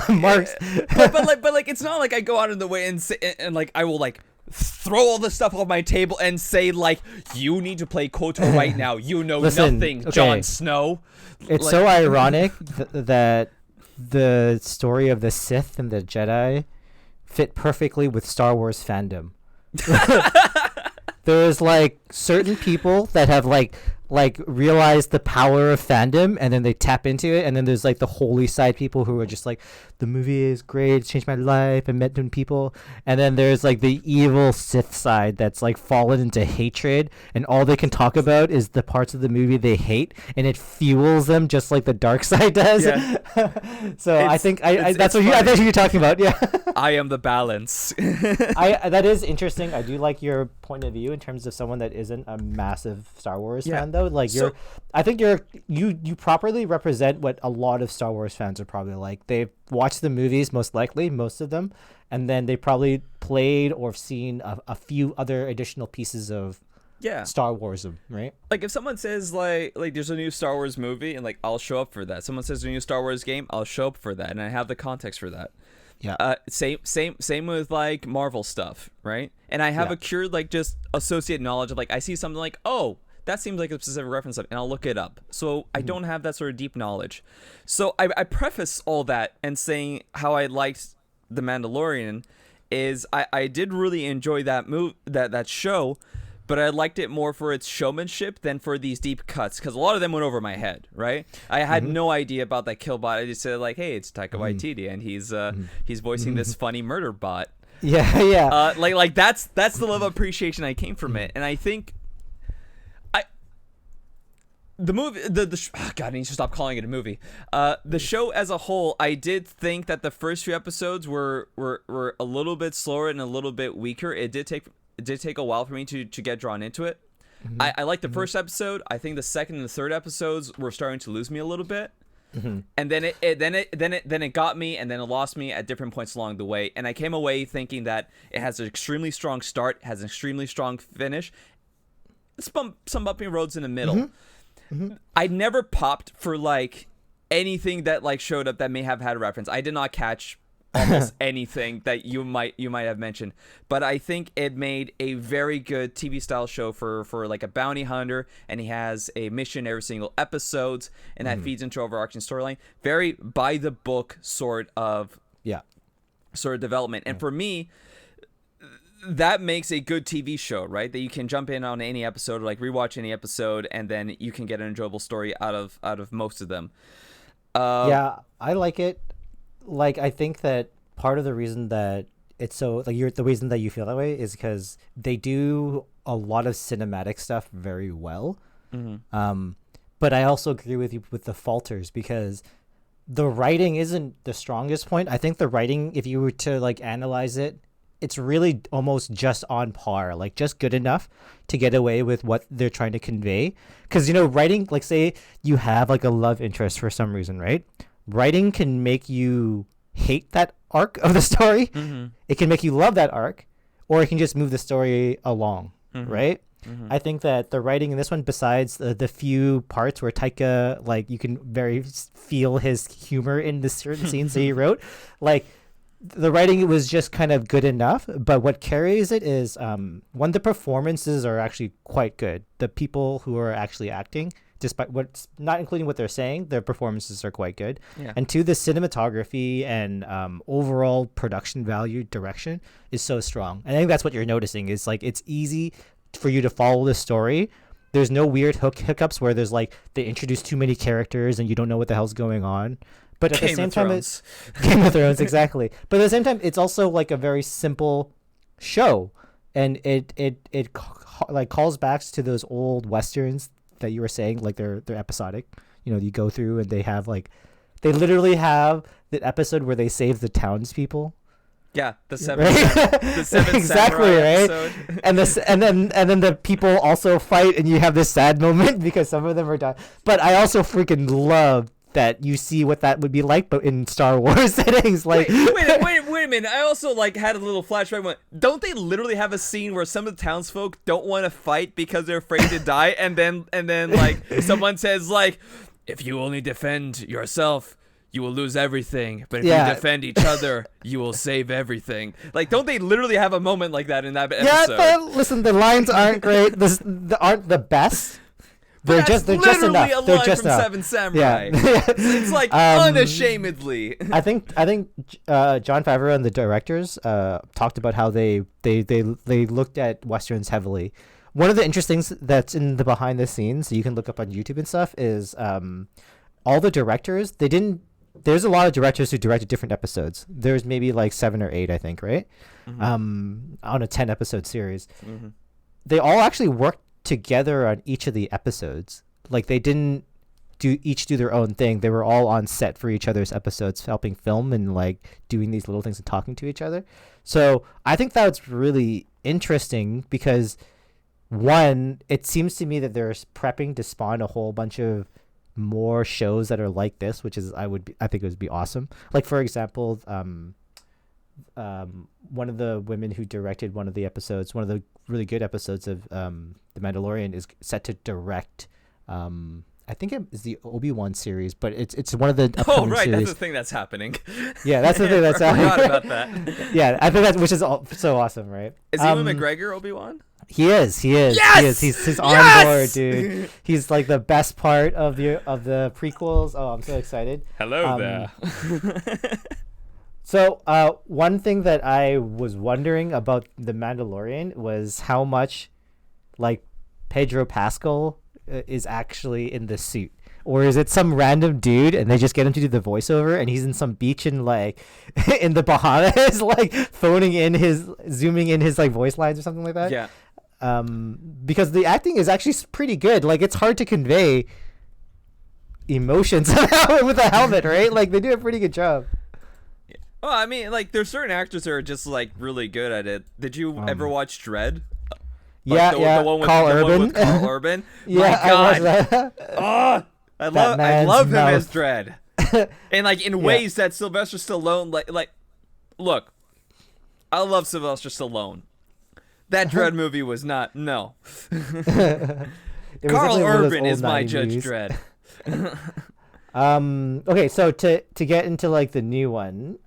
marks. but it's not like I go out of the way and say, and like I will like throw all the stuff on my table and say like, you need to play KOTOR right now. You know nothing, okay. Jon Snow. It's so ironic that the story of the Sith and the Jedi fit perfectly with Star Wars fandom. There's like certain people that have like realize the power of fandom, and then they tap into it, and then there's like the holy side people who are just like, the movie is great, it changed my life, I met new people. And then there's like the evil Sith side that's like fallen into hatred, and all they can talk about is the parts of the movie they hate, and it fuels them just like the dark side does. So I think that's what you're talking about. I am the balance. That is interesting. I do like your point of view in terms of someone that isn't a massive Star Wars fan, though. Like I think you properly represent what a lot of Star Wars fans are probably like. They've watched the movies, most likely, most of them, and then they probably played or seen a few other additional pieces of Star Wars, right? Like if someone says like there's a new Star Wars movie, and like I'll show up for that. Someone says a new Star Wars game, I'll show up for that, and I have the context for that. Same with like Marvel stuff, right? And I have a pure like just associate knowledge of like, I see something like, oh, that seems like a specific reference, and I'll look it up. So I don't have that sort of deep knowledge. So I preface all that and saying how I liked The Mandalorian is I did really enjoy that show, but I liked it more for its showmanship than for these deep cuts, because a lot of them went over my head, right? I had no idea about that kill bot. I just said like, hey, it's Taika Waititi, and he's voicing this funny murder bot. Yeah. Like that's the level of appreciation I came from it, and I think the movie, God, I need to stop calling it a movie. The show as a whole, I did think that the first few episodes were a little bit slower and a little bit weaker. It did take a while for me to get drawn into it. I liked the first episode. I think the second and the third episodes were starting to lose me a little bit. And then it got me, and then it lost me at different points along the way. And I came away thinking that it has an extremely strong start, has an extremely strong finish, some bumpy roads in the middle. I never popped for like anything that like showed up that may have had a reference. I did not catch almost anything that you might have mentioned, but I think it made a very good TV style show for like a bounty hunter, and he has a mission every single episodes, and that feeds into overarching storyline. Very by the book sort of development, and for me, that makes a good TV show, right? That you can jump in on any episode, or like rewatch any episode, and then you can get an enjoyable story out of most of them. Yeah, I like it. Like, I think that part of the reason that it's so like the reason that you feel that way is because they do a lot of cinematic stuff very well. But I also agree with you with the falters, because the writing isn't the strongest point. I think the writing, if you were to like analyze it, it's really almost just on par, like just good enough to get away with what they're trying to convey. Because, you know, writing, like say you have like a love interest for some reason, right? Writing can make you hate that arc of the story. It can make you love that arc, or it can just move the story along, right? I think that the writing in this one, besides the few parts where Taika, like you can very feel his humor in the certain scenes that he wrote, like the writing was just kind of good enough. But what carries it is one, the performances are actually quite good. The people who are actually acting, despite what's not including what they're saying, their performances are quite good. And two, the cinematography and overall production value direction is so strong. And I think that's what you're noticing is like it's easy for you to follow the story. There's no weird hiccups where there's like they introduce too many characters and you don't know what the hell's going on. But at the same time, it's Game of Thrones, exactly. But at the same time, it's also like a very simple show, and it like calls back to those old westerns that you were saying, like they're episodic. You know, you go through and they literally have the episode where they save the townspeople. Yeah, the seven exactly, right? Episode. and then the people also fight, and you have this sad moment because some of them are dying. But I also freaking love that you see what that would be like, but in Star Wars settings. Like, wait a minute. I also like had a little flashback. Don't they literally have a scene where some of the townsfolk don't want to fight because they're afraid to die, and then like someone says like, if you only defend yourself, you will lose everything, but if you defend each other, you will save everything. Like, don't they literally have a moment like that in that episode? Yeah, listen, the lines aren't great. Aren't the best. They're just enough. They're just from enough. Seven Samurai. Yeah. It's like unashamedly. I think Jon Favreau and the directors talked about how they looked at westerns heavily. One of the interesting things that's in the behind the scenes that you can look up on YouTube and stuff is all the directors. There's a lot of directors who directed different episodes. There's maybe like 7 or 8, I think, right? On a 10 episode series. They all actually worked together on each of the episodes. Like they didn't do their own thing. They were all on set for each other's episodes, helping film and like doing these little things and talking to each other. So I think that's really interesting because one, it seems to me that they're prepping to spawn a whole bunch of more shows that are like this, which is I think it would be awesome. Like for example, one of the women who directed one of the episodes, one of the really good episodes of The Mandalorian, is set to direct I think it is the Obi-Wan series, but it's one of the upcoming series. That's the thing that's happening. Yeah, that's the thing that's happening. I forgot about that. Yeah, I think that's, which is so awesome, right? Is Ewan McGregor Obi-Wan? He is. Yes! He's on board, dude. He's like the best part of the prequels. Oh, I'm so excited. Hello there. So, one thing that I was wondering about the Mandalorian was how much, like, Pedro Pascal is actually in the suit, or is it some random dude and they just get him to do the voiceover and he's in some beach in like in the Bahamas, like zooming in his like voice lines or something like that. Yeah. Because the acting is actually pretty good. Like, it's hard to convey emotions with a helmet, right? Like, they do a pretty good job. Well, I mean, like, there's certain actors that are just like really good at it. Did you ever watch Dredd? Yeah, The one with Carl Urban. Urban. Carl Urban. Yeah, My God. I watched that. Oh, I love him as Dredd. And like in Yeah. ways that Sylvester Stallone like look, I love Sylvester Stallone. That Dredd movie was not no. It was Carl definitely one of those Urban old is my 90s Judge movies. Dredd. Okay, so to get into like the new one,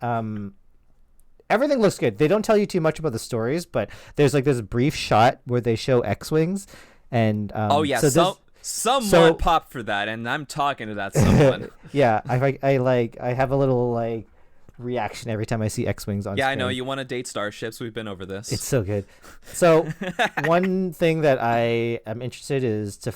everything looks good. They don't tell you too much about the stories, but there's like this brief shot where they show X-wings, and Oh yeah, so someone popped for that, and I'm talking to that someone. yeah, I have a little like reaction every time I see X-wings on Yeah, screen. I know you want to date starships. We've been over this. It's so good. So one thing that I am interested is to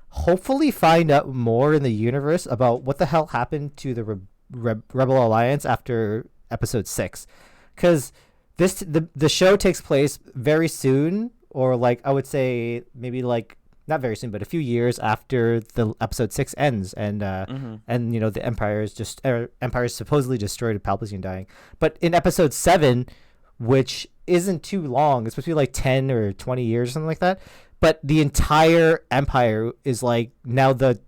hopefully find out more in the universe about what the hell happened to the Rebel Alliance after episode 6, because the show takes place very soon, or like I would say maybe like not very soon, but a few years after the episode 6 ends, and and you know the Empire is supposedly destroyed with Palpatine dying. But in episode 7, which isn't too long, it's supposed to be like 10 or 20 years or something like that. But the entire Empire is like now the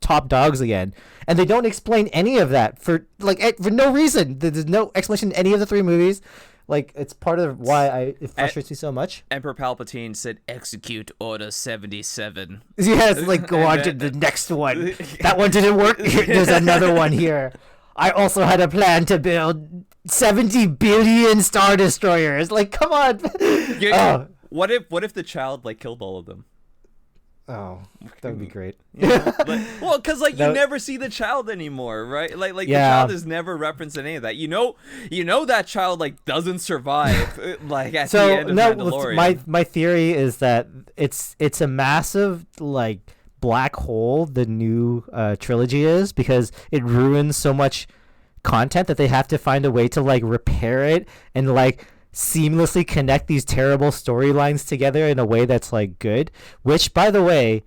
top dogs again, and they don't explain any of that for no reason. There's no explanation in any of the 3 movies. Like, it's part of why it frustrates me so much. Emperor Palpatine said, "Execute Order 77." Yes, like go on to the next one. That one didn't work. There's another one here. I also had a plan to build 70 billion Star Destroyers. Like, come on. Oh. What if the child like killed all of them? Oh, that would be great. You know? Well, because like you never see the child anymore, right? Like the child is never referenced in any of that. You know that child like doesn't survive like at the end of Mandalorian. My theory is that it's a massive like black hole. The new trilogy is, because it ruins so much content that they have to find a way to like repair it and like seamlessly connect these terrible storylines together in a way that's like good, which by the way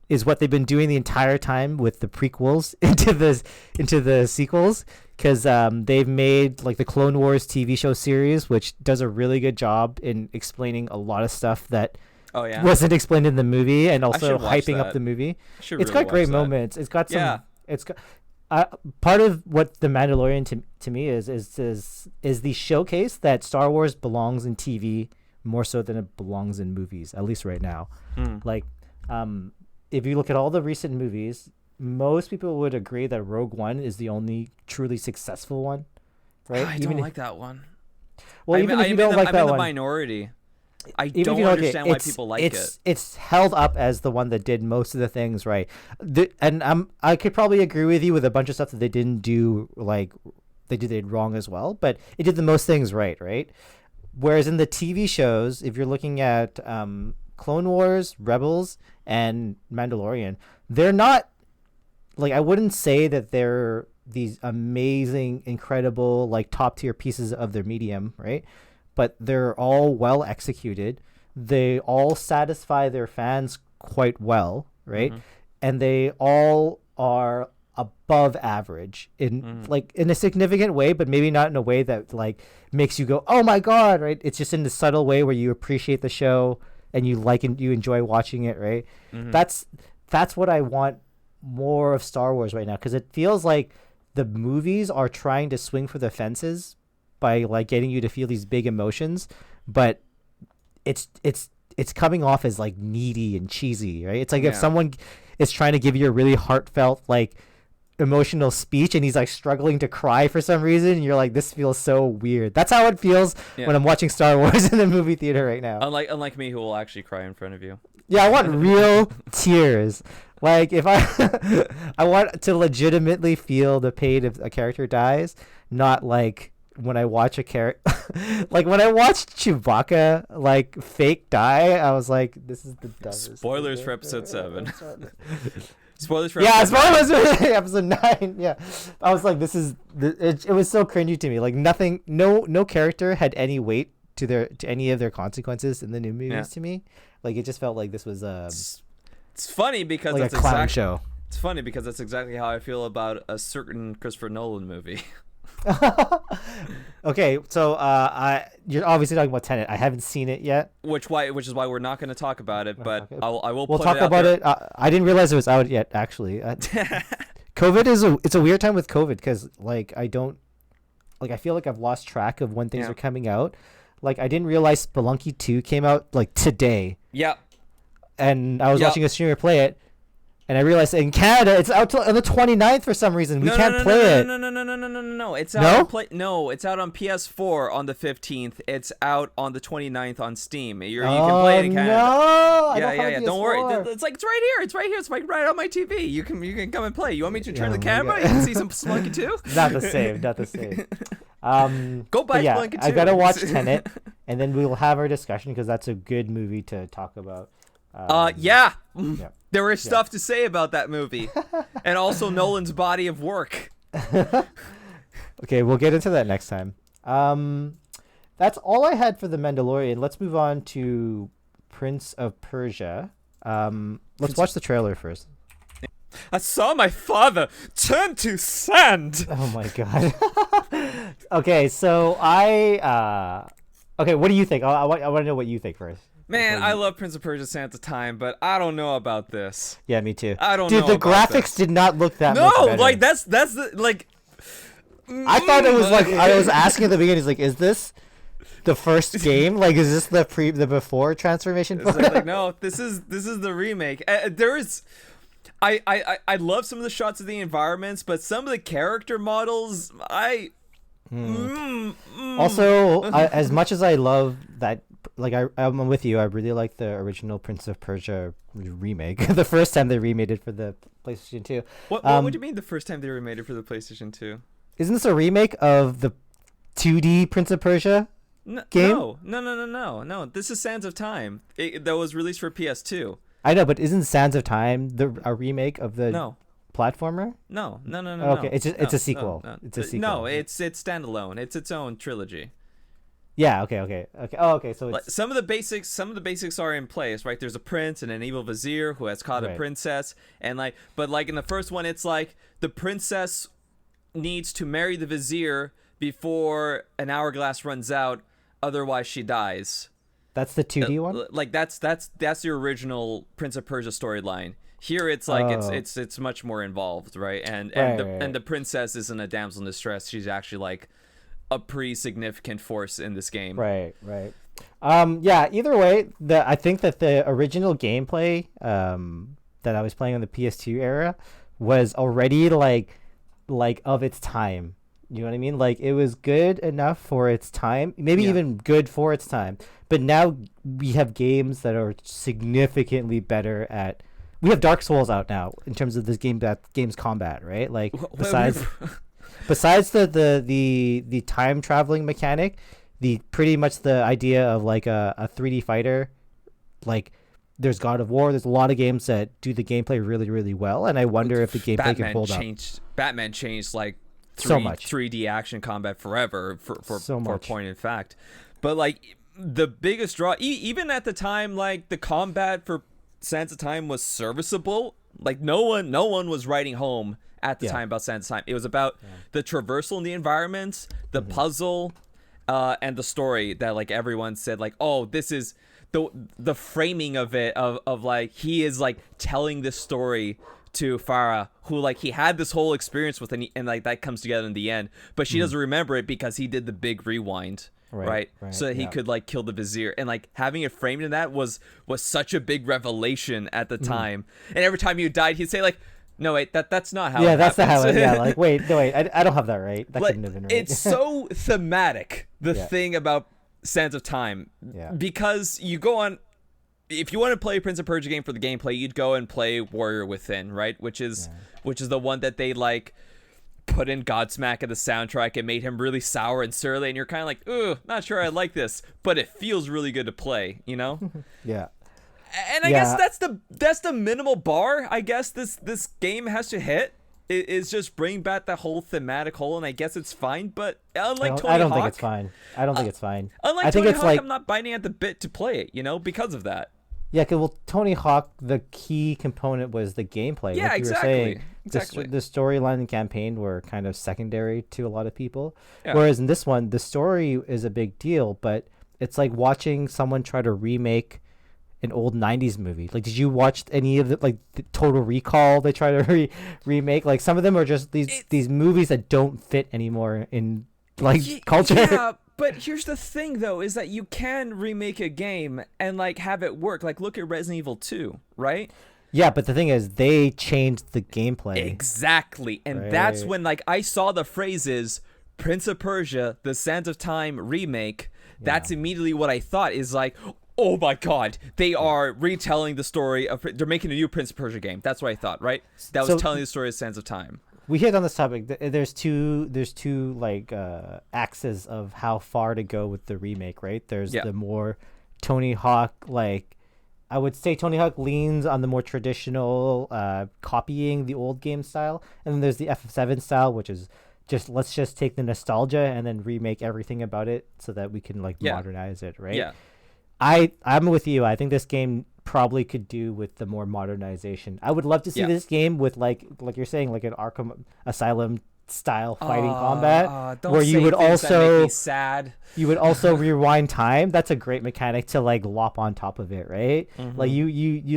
is what they've been doing the entire time with the prequels into the sequels, because they've made like the Clone Wars TV show series, which does a really good job in explaining a lot of stuff that wasn't explained in the movie, and also hyping up the movie. It's got great moments. It's got some part of what the Mandalorian to me is the showcase that Star Wars belongs in TV more so than it belongs in movies, at least right now. Like, if you look at all the recent movies, most people would agree that Rogue One is the only truly successful one, right? I don't like that one. Well, even if you don't like that one, I'm in the minority. I don't understand why people like it. It's held up as the one that did most of the things right. And I could probably agree with you with a bunch of stuff that they didn't do, like they did wrong as well, but it did the most things right? Whereas in the TV shows, if you're looking at Clone Wars, Rebels, and Mandalorian, they're not, like, I wouldn't say that they're these amazing, incredible, like top tier pieces of their medium, right? But they're all well executed. They all satisfy their fans quite well, right? And they all are above average in like in a significant way, but maybe not in a way that like makes you go, "Oh my god," right? It's just in the subtle way where you appreciate the show and you like and you enjoy watching it, right? That's what I want more of Star Wars right now, because it feels like the movies are trying to swing for the fences by like getting you to feel these big emotions, but it's coming off as like needy and cheesy, right? It's like if someone is trying to give you a really heartfelt like emotional speech and he's like struggling to cry for some reason, and you're like, this feels so weird. That's how it feels when I'm watching Star Wars in the movie theater right now. Unlike me, who will actually cry in front of you. Yeah, I want real tears. Like, if I want to legitimately feel the pain if a character dies, not like when I watch a character, like when I watched Chewbacca like fake die, I was like, this is the dumbest. Spoilers for episode 7. Spoilers for yeah, episode spoilers for episode 9. Yeah, I was like, it was so cringy to me. Like nothing, no character had any weight to any of their consequences in the new movies to me. Like it just felt like this was it's funny because like that's a clown show. It's funny because that's exactly how I feel about a certain Christopher Nolan movie. Okay, so you're obviously talking about Tenet. I haven't seen it yet. Which is why we're not going to talk about it, but okay. I will. We'll put talk it out about there. it. I didn't realize it was out yet. Actually, COVID it's a weird time with COVID because like I feel like I've lost track of when things are coming out. Like I didn't realize Spelunky 2 came out like today. Yeah. And I was watching a streamer play it, and I realized in Canada it's out on the 29th for some reason. We can't play it. No. It's out it's out on PS4 on the 15th. It's out on the 29th on Steam. You can play it in Canada. No, Yeah. Don't worry. It's right here. It's right here. It's like right on my TV. You can come and play. You want me to turn the camera? You can see some Spelunky 2? Not the same. Go buy Spelunky 2. I gotta watch Tenet, and then we'll have our discussion because that's a good movie to talk about. There is stuff to say about that movie, and also Nolan's body of work. Okay, we'll get into that next time. That's all I had for The Mandalorian. Let's move on to Prince of Persia. Let's watch the trailer first. I saw my father turn to sand. Oh my god. Okay, so what do you think? I want to know what you think first. Man, I love Prince of Persia Sands of Time, but I don't know about this. Yeah, me too. I don't know. Dude, the graphics did not look that much better. No, like that's the like. I thought it was like I was asking at the beginning. He's like, "Is this the first game? Like, is this the before transformation?" Like, no, this is the remake. There is. I love some of the shots of the environments, but some of the character models, Also, as much as I love that, like I'm with you. I really like the original Prince of Persia remake. The first time they remade it for the PlayStation 2. What do you mean the first time they remade it for the PlayStation 2? Isn't this a remake of the 2D Prince of Persia game? No. This is Sands of Time. That was released for PS2. I know, but isn't Sands of Time a remake of the platformer? No. Okay, it's a sequel. No. It's a sequel. No, it's standalone. It's its own trilogy. Yeah. Okay. Oh, okay. So it's... some of the basics are in place, right? There's a prince and an evil vizier who has caught a princess, and but in the first one, it's like the princess needs to marry the vizier before an hourglass runs out, otherwise she dies. That's the 2D one. Like that's the original Prince of Persia storyline. Here it's like it's much more involved, right? And the princess isn't a damsel in distress. She's actually like a pretty significant force in this game. Right. Yeah, either way, I think that the original gameplay that I was playing on the PS2 era was already like of its time. You know what I mean? Like it was good enough for its time, maybe even good for its time. But now we have games that are significantly better at. We have Dark Souls out now in terms of this game's combat, right? Like besides the time traveling mechanic, pretty much the idea of like a 3D fighter, like there's God of War. There's a lot of games that do the gameplay really, really well, and I wonder if the gameplay can hold up. Batman changed like so much 3D action combat forever for a point in fact, but like the biggest draw, even at the time, like the combat for Sands of Time was serviceable. Like no one was writing home at the time about Sands of Time. It was about the traversal in the environments, the puzzle, and the story that like everyone said like, oh, this is the framing of it of like he is like telling this story to Farah, who like he had this whole experience with, and like that comes together in the end, but she doesn't remember it because he did the big rewind. Right. So that he could like kill the vizier, and like having it framed in that was such a big revelation at the time. And every time you died, he'd say like, no wait, that's not how it that's happens. not how it, like wait, no wait, I don't have that right. That couldn't have been right. It's so thematic, the thing about Sands of Time, because you go on, if you want to play a Prince of Persia game for the gameplay, you'd go and play Warrior Within, right? Which is the one that they like put in Godsmack at the soundtrack and made him really sour and surly, and you're kind of like, ooh, not sure I like this, but it feels really good to play, you know? Yeah. And I guess that's the minimal bar I guess this game has to hit. Is just bring back the whole thematic whole, and I guess it's fine. But unlike Tony Hawk, I don't think it's fine. I don't think it's fine. Unlike I think Tony it's Hawk, like, I'm not biting at the bit to play it, you know, because of that. Yeah, cause, well, Tony Hawk, the key component was the gameplay. Yeah, like you were saying, exactly. The storyline and campaign were kind of secondary to a lot of people. Yeah. Whereas in this one, the story is a big deal, but it's like watching someone try to remake an old 90s movie. Like, did you watch any of the Total Recall they try to remake? Like, some of them are just these movies that don't fit anymore in culture. Yeah, but here's the thing though, is that you can remake a game and like have it work. Like, look at Resident Evil 2, right? Yeah, but the thing is, they changed the gameplay. Exactly. And that's when like I saw the phrases Prince of Persia, The Sands of Time remake. Yeah. That's immediately what I thought is like, oh my god, they are retelling the story of, they're making a new Prince of Persia game. That's what I thought, right? That was telling the story of Sands of Time. We hit on this topic. There's two axes of how far to go with the remake, right? There's the more Tony Hawk, I would say Tony Hawk leans on the more traditional copying the old game style, and then there's the FF7 style, which is let's just take the nostalgia and then remake everything about it so that we can modernize it, right? Yeah. I'm with you. I think this game probably could do with the more modernization. I would love to see this game with like you're saying, like an Arkham Asylum style fighting combat, where you would also make me sad. You would also rewind time. That's a great mechanic to lop on top of it, right? Mm-hmm.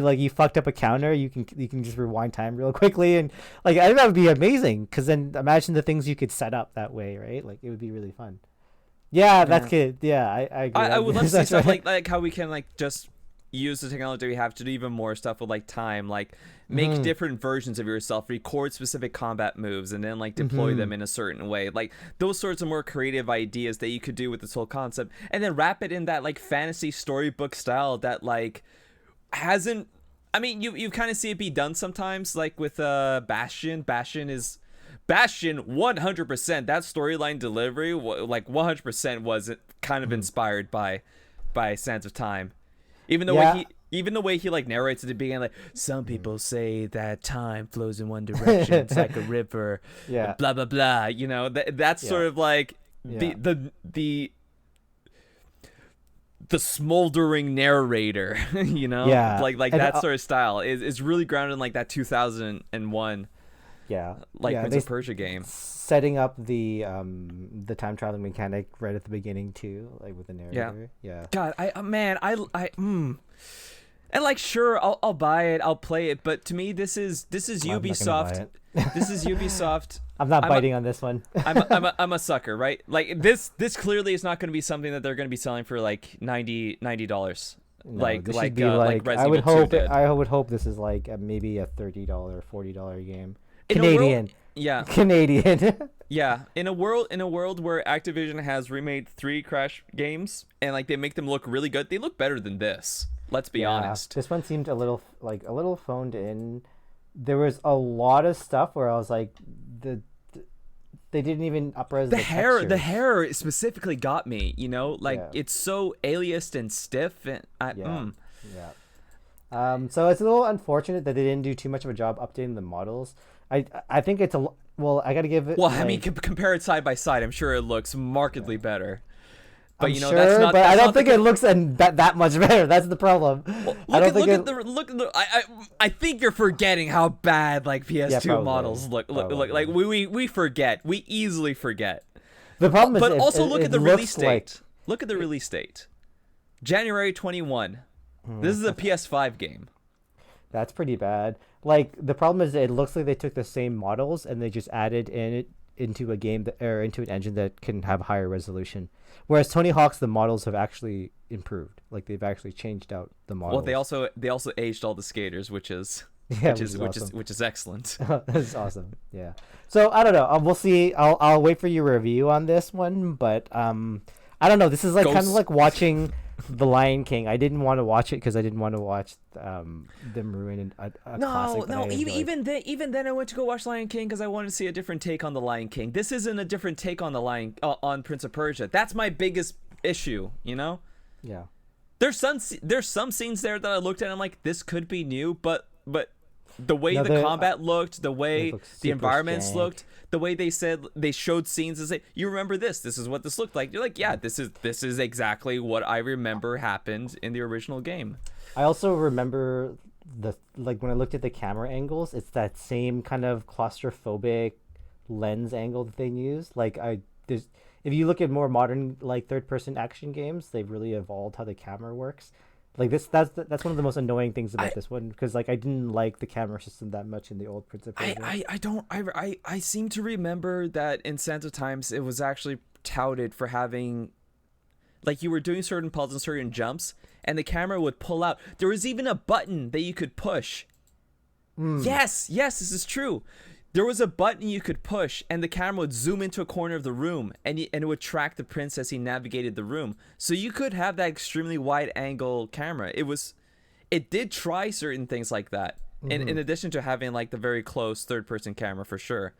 Like you fucked up a counter, you can just rewind time real quickly, and I think that would be amazing. Because then imagine the things you could set up that way, right? Like, it would be really fun. Yeah, that's good. Yeah, I agree. I would love to see stuff like how we can just use the technology we have to do even more stuff with time, make different versions of yourself, record specific combat moves, and then deploy them in a certain way. Those sorts of more creative ideas that you could do with this whole concept, and then wrap it in that fantasy storybook style that hasn't. I mean, you kind of see it be done sometimes, with Bastion. Bastion 100%, that storyline delivery 100% was kind of inspired by Sands of Time. Even the way he narrates at the beginning, some people say that time flows in one direction, it's like a river, blah blah blah. That's sort of the smoldering narrator, that sort of style is really grounded in that 2001 Prince of Persia game, setting up the time traveling mechanic right at the beginning too, with the narrator. God, and sure, I'll buy it, I'll play it, but to me this is Ubisoft. This is Ubisoft. I'm not biting on this one. I'm a sucker, right? This clearly is not going to be something that they're going to be selling for $90. No, Resident I would Evil 2 hope did. I would hope this is maybe a $30 $40 game. Canadian. Canadian. Yeah, in a world where Activision has remade 3 Crash games and they make them look really good, they look better than this. Let's be honest. This one seemed a little phoned in. There was a lot of stuff where I was like, they didn't even upres the hair. textures. The hair specifically got me. It's so aliased and stiff, and so it's a little unfortunate that they didn't do too much of a job updating the models. I think it's I gotta give it. Well, I mean, compare it side by side. I'm sure it looks markedly better. But sure, that's not. But I don't think it looks that much better. That's the problem. Well, I think you're forgetting how bad PS2 models look. We forget. We easily forget. The problem is, but also look at the release date. Look at the release date. January 21. This is a PS5 game. That's pretty bad. The problem is, it looks like they took the same models and they just added into a game into an engine that can have higher resolution. Whereas Tony Hawk's, the models have actually improved. They've actually changed out the models. Well, they also aged all the skaters, which is excellent. That's awesome. Yeah. So I don't know. We'll see. I'll wait for your review on this one, but I don't know. This is kind of like watching The Lion King. I didn't want to watch it because I didn't want to watch them ruin a classic. Even then I went to go watch Lion King because I wanted to see a different take on the Lion King. This isn't a different take on on Prince of Persia. That's my biggest issue, you know? Yeah. There's some scenes there that I looked at and I'm like, this could be new, but the way the combat looked, the way the environments looked, the way they showed scenes and say, you remember this is what this looked like. You're like, yeah, this is exactly what I remember happened in the original game. I also remember when I looked at the camera angles, it's that same kind of claustrophobic lens angle that they use. If you look at more modern third person action games, they've really evolved how the camera works. That's one of the most annoying things about this one, because I didn't like the camera system that much in the old Prince of Persia. I seem to remember that in Sands of Times it was actually touted for having, you were doing certain puzzles and certain jumps and the camera would pull out. There was even a button that you could push. Yes, this is true. There was a button you could push, and the camera would zoom into a corner of the room, and it would track the prince as he navigated the room. So you could have that extremely wide-angle camera. It did try certain things like that, in addition to having the very close third-person camera for sure.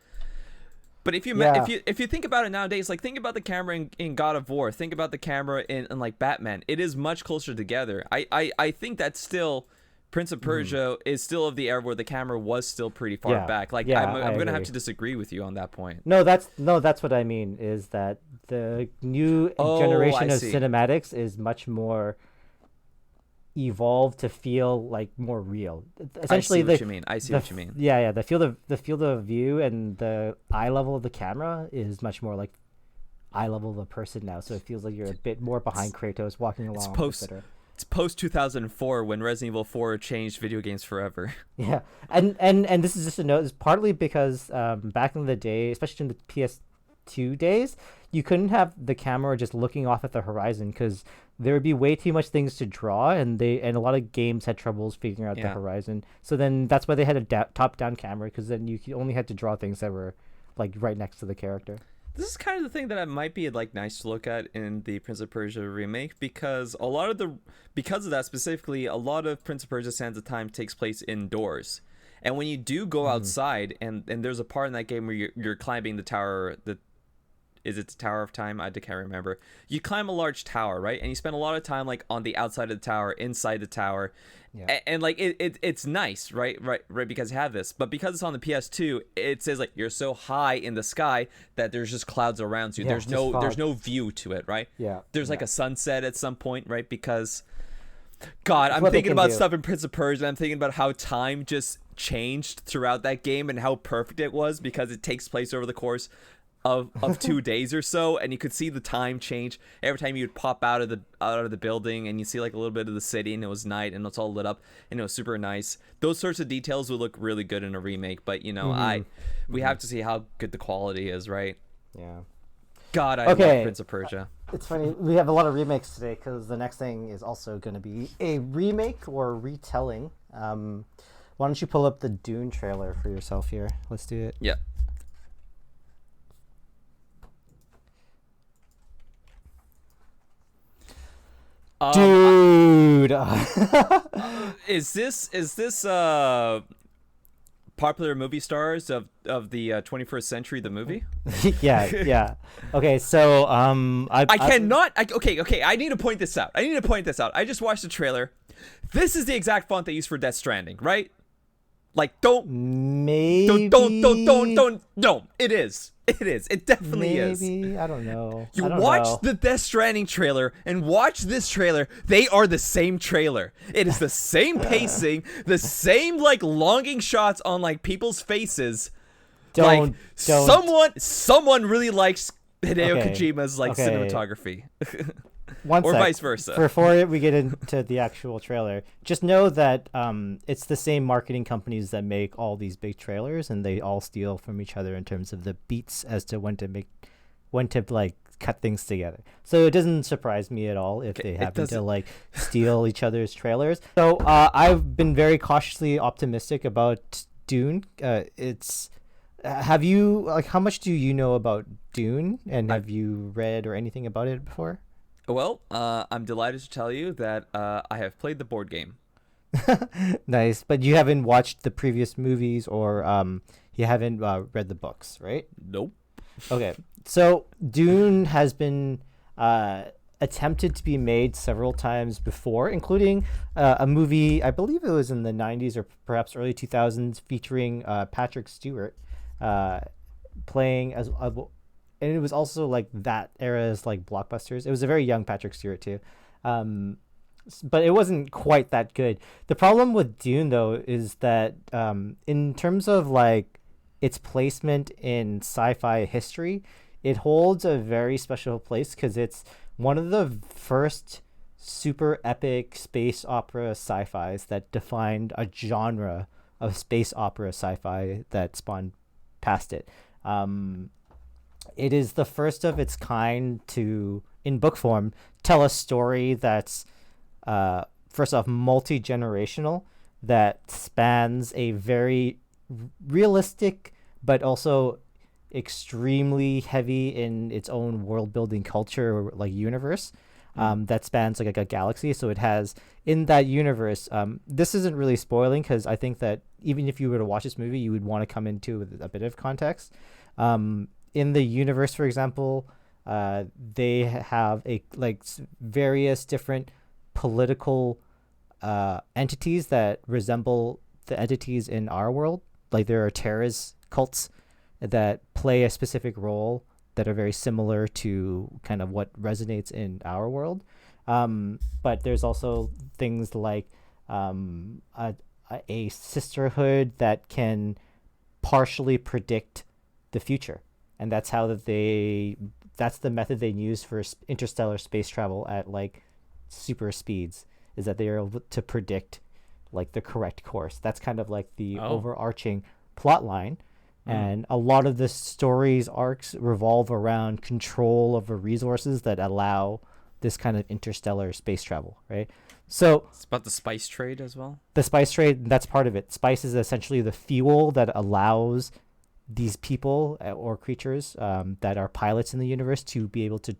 But if you think about it nowadays, think about the camera in God of War, think about the camera in Batman. It is much closer together. I think that's still. Prince of Persia is still of the era where the camera was still pretty far back. I'm gonna have to disagree with you on that point. No, that's what I mean, is that the new generation of cinematics is much more evolved to feel more real. Essentially, I see what you mean. Yeah. The field of view and the eye level of the camera is much more like eye level of a person now. So it feels like you're a bit more behind Kratos walking along. It's post 2004 when Resident Evil 4 changed video games forever. Yeah, and this is just a note. It's partly because back in the day, especially in the PS2 days, you couldn't have the camera just looking off at the horizon because there would be way too much things to draw, and a lot of games had troubles figuring out the horizon. So then that's why they had a top-down camera, because then you only had to draw things that were right next to the character. This is kind of the thing that might be nice to look at in the Prince of Persia remake, because because of that specifically, a lot of Prince of Persia Sands of Time takes place indoors. And when you do go outside, and there's a part in that game where you're climbing the tower, is it the Tower of Time? I can't remember. You climb a large tower, right? And you spend a lot of time on the outside of the tower, inside the tower. Yeah. And it's nice, right? Because you have this. But because it's on the PS2, it says you're so high in the sky that there's just clouds around you. Yeah, there's no view to it, right? Yeah. There's a sunset at some point, right? Because God, I'm thinking about stuff in Prince of Persia. I'm thinking about how time just changed throughout that game and how perfect it was, because it takes place over the course of 2 days or so, and you could see the time change every time you would pop out of the building, and you see a little bit of the city, and it was night and it's all lit up and it was super nice. Those sorts of details would look really good in a remake, but we have to see how good the quality is, right? Yeah. God, I love Prince of Persia. It's funny, we have a lot of remakes today because the next thing is also going to be a remake or retelling. Why don't you pull up the Dune trailer for yourself here? Let's do it. Yeah. Dude, is this popular movie stars of the 21st century, the movie? yeah. Okay, so okay, I need to point this out. I just watched the trailer. This is the exact font they use for Death Stranding, right? Don't it is. It definitely is. Maybe. I don't know. Watch the Death Stranding trailer and watch this trailer. They are the same trailer. It is the same pacing, the same longing shots on people's faces. Don't. Someone really likes Hideo Kojima's cinematography. Or vice versa. Before we get into the actual trailer, just know that it's the same marketing companies that make all these big trailers, and they all steal from each other in terms of the beats as to when to cut things together. So it doesn't surprise me at all if they happen to steal each other's trailers. So I've been very cautiously optimistic about Dune. Have you how much do you know about Dune, and have you read or anything about it before? Well, I'm delighted to tell you that I have played the board game. Nice, but you haven't watched the previous movies, or you haven't read the books, right? Nope. Okay, so Dune has been attempted to be made several times before, including a movie, I believe it was in the 90s or perhaps early 2000s, featuring Patrick Stewart playing as and it was also like that era's like blockbusters. It was a very young Patrick Stewart too. But it wasn't quite that good. The problem with Dune though is that in terms of like its placement in sci-fi history, it holds a very special place because it's one of the first super epic space opera sci-fis that defined a genre of space opera sci-fi that spawned past it. It is the first of its kind to, in book form, tell a story that's first off multi-generational, that spans a very realistic but also extremely heavy in its own world building culture, like universe, that spans like a galaxy. So it has in that universe, this isn't really spoiling because I think that even if you were to watch this movie, you would want to come into with a bit of context. In the universe, for example, they have a like various different political entities that resemble the entities in our world. Like there are terrorist cults that play a specific role that are very similar to kind of what resonates in our world. But there's also things like a sisterhood that can partially predict the future. And that's that's the method they use for interstellar space travel at like super speeds, is that they are able to predict like the correct course. That's kind of like the overarching plot line. And a lot of the story's arcs revolve around control over resources that allow this kind of interstellar space travel, right? So it's about the spice trade as well. The spice trade, that's part of it. Spice is essentially the fuel that allows these people or creatures that are pilots in the universe to be able to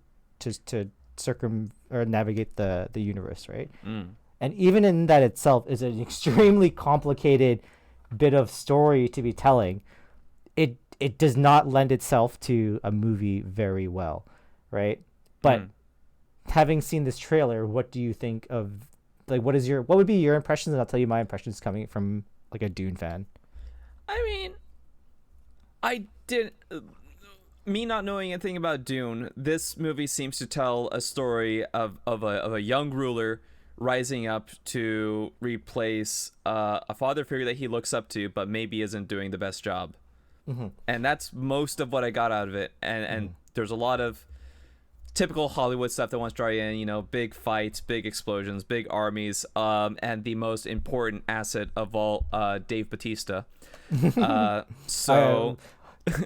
navigate the universe, right? And even in that itself is an extremely complicated bit of story to be telling. It does not lend itself to a movie very well, right? But having seen this trailer, what do you think of like what would be your impressions? And I'll tell you my impressions coming from like a Dune fan. I mean, me not knowing anything about Dune, this movie seems to tell a story of a young ruler rising up to replace a father figure that he looks up to, but maybe isn't doing the best job. And that's most of what I got out of it. And there's a lot of typical Hollywood stuff that wants to draw you in, you know, big fights, big explosions, big armies, and the most important asset of all, Dave Bautista. So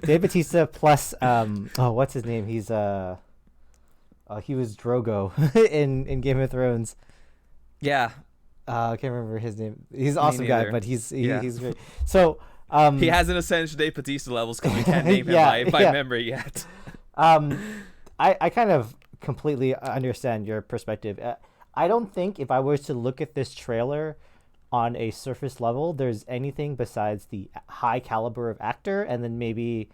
Dave Bautista plus what's his name? He's he was Drogo in Game of Thrones. Yeah. I can't remember his name. He's an awesome guy, but he's great. So he hasn't ascended to Dave Bautista levels because we can't name him by memory yet. I kind of completely understand your perspective. I don't think if I was to look at this trailer on a surface level, there's anything besides the high caliber of actor and then maybe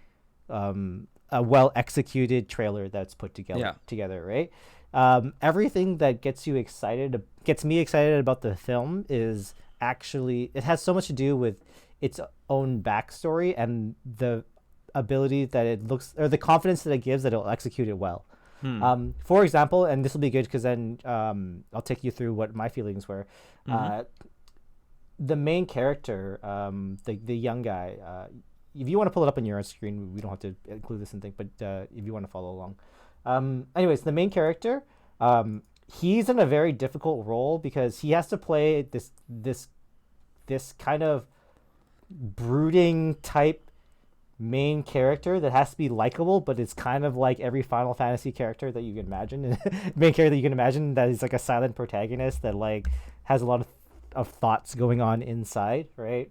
a well executed trailer that's put together, right? Everything that gets me excited about the film is actually, it has so much to do with its own backstory and the ability that it looks, or the confidence that it gives that it'll execute it well. For example, and this will be good because then I'll take you through what my feelings were. The main character, the young guy, if you want to pull it up on your screen, we don't have to include this in thing, but if you want to follow along. Anyways, the main character, he's in a very difficult role because he has to play this kind of brooding type main character that has to be likable, but it's kind of like every Final Fantasy character that you can imagine. Main character that you can imagine that is like a silent protagonist that like has a lot of thoughts going on inside, right?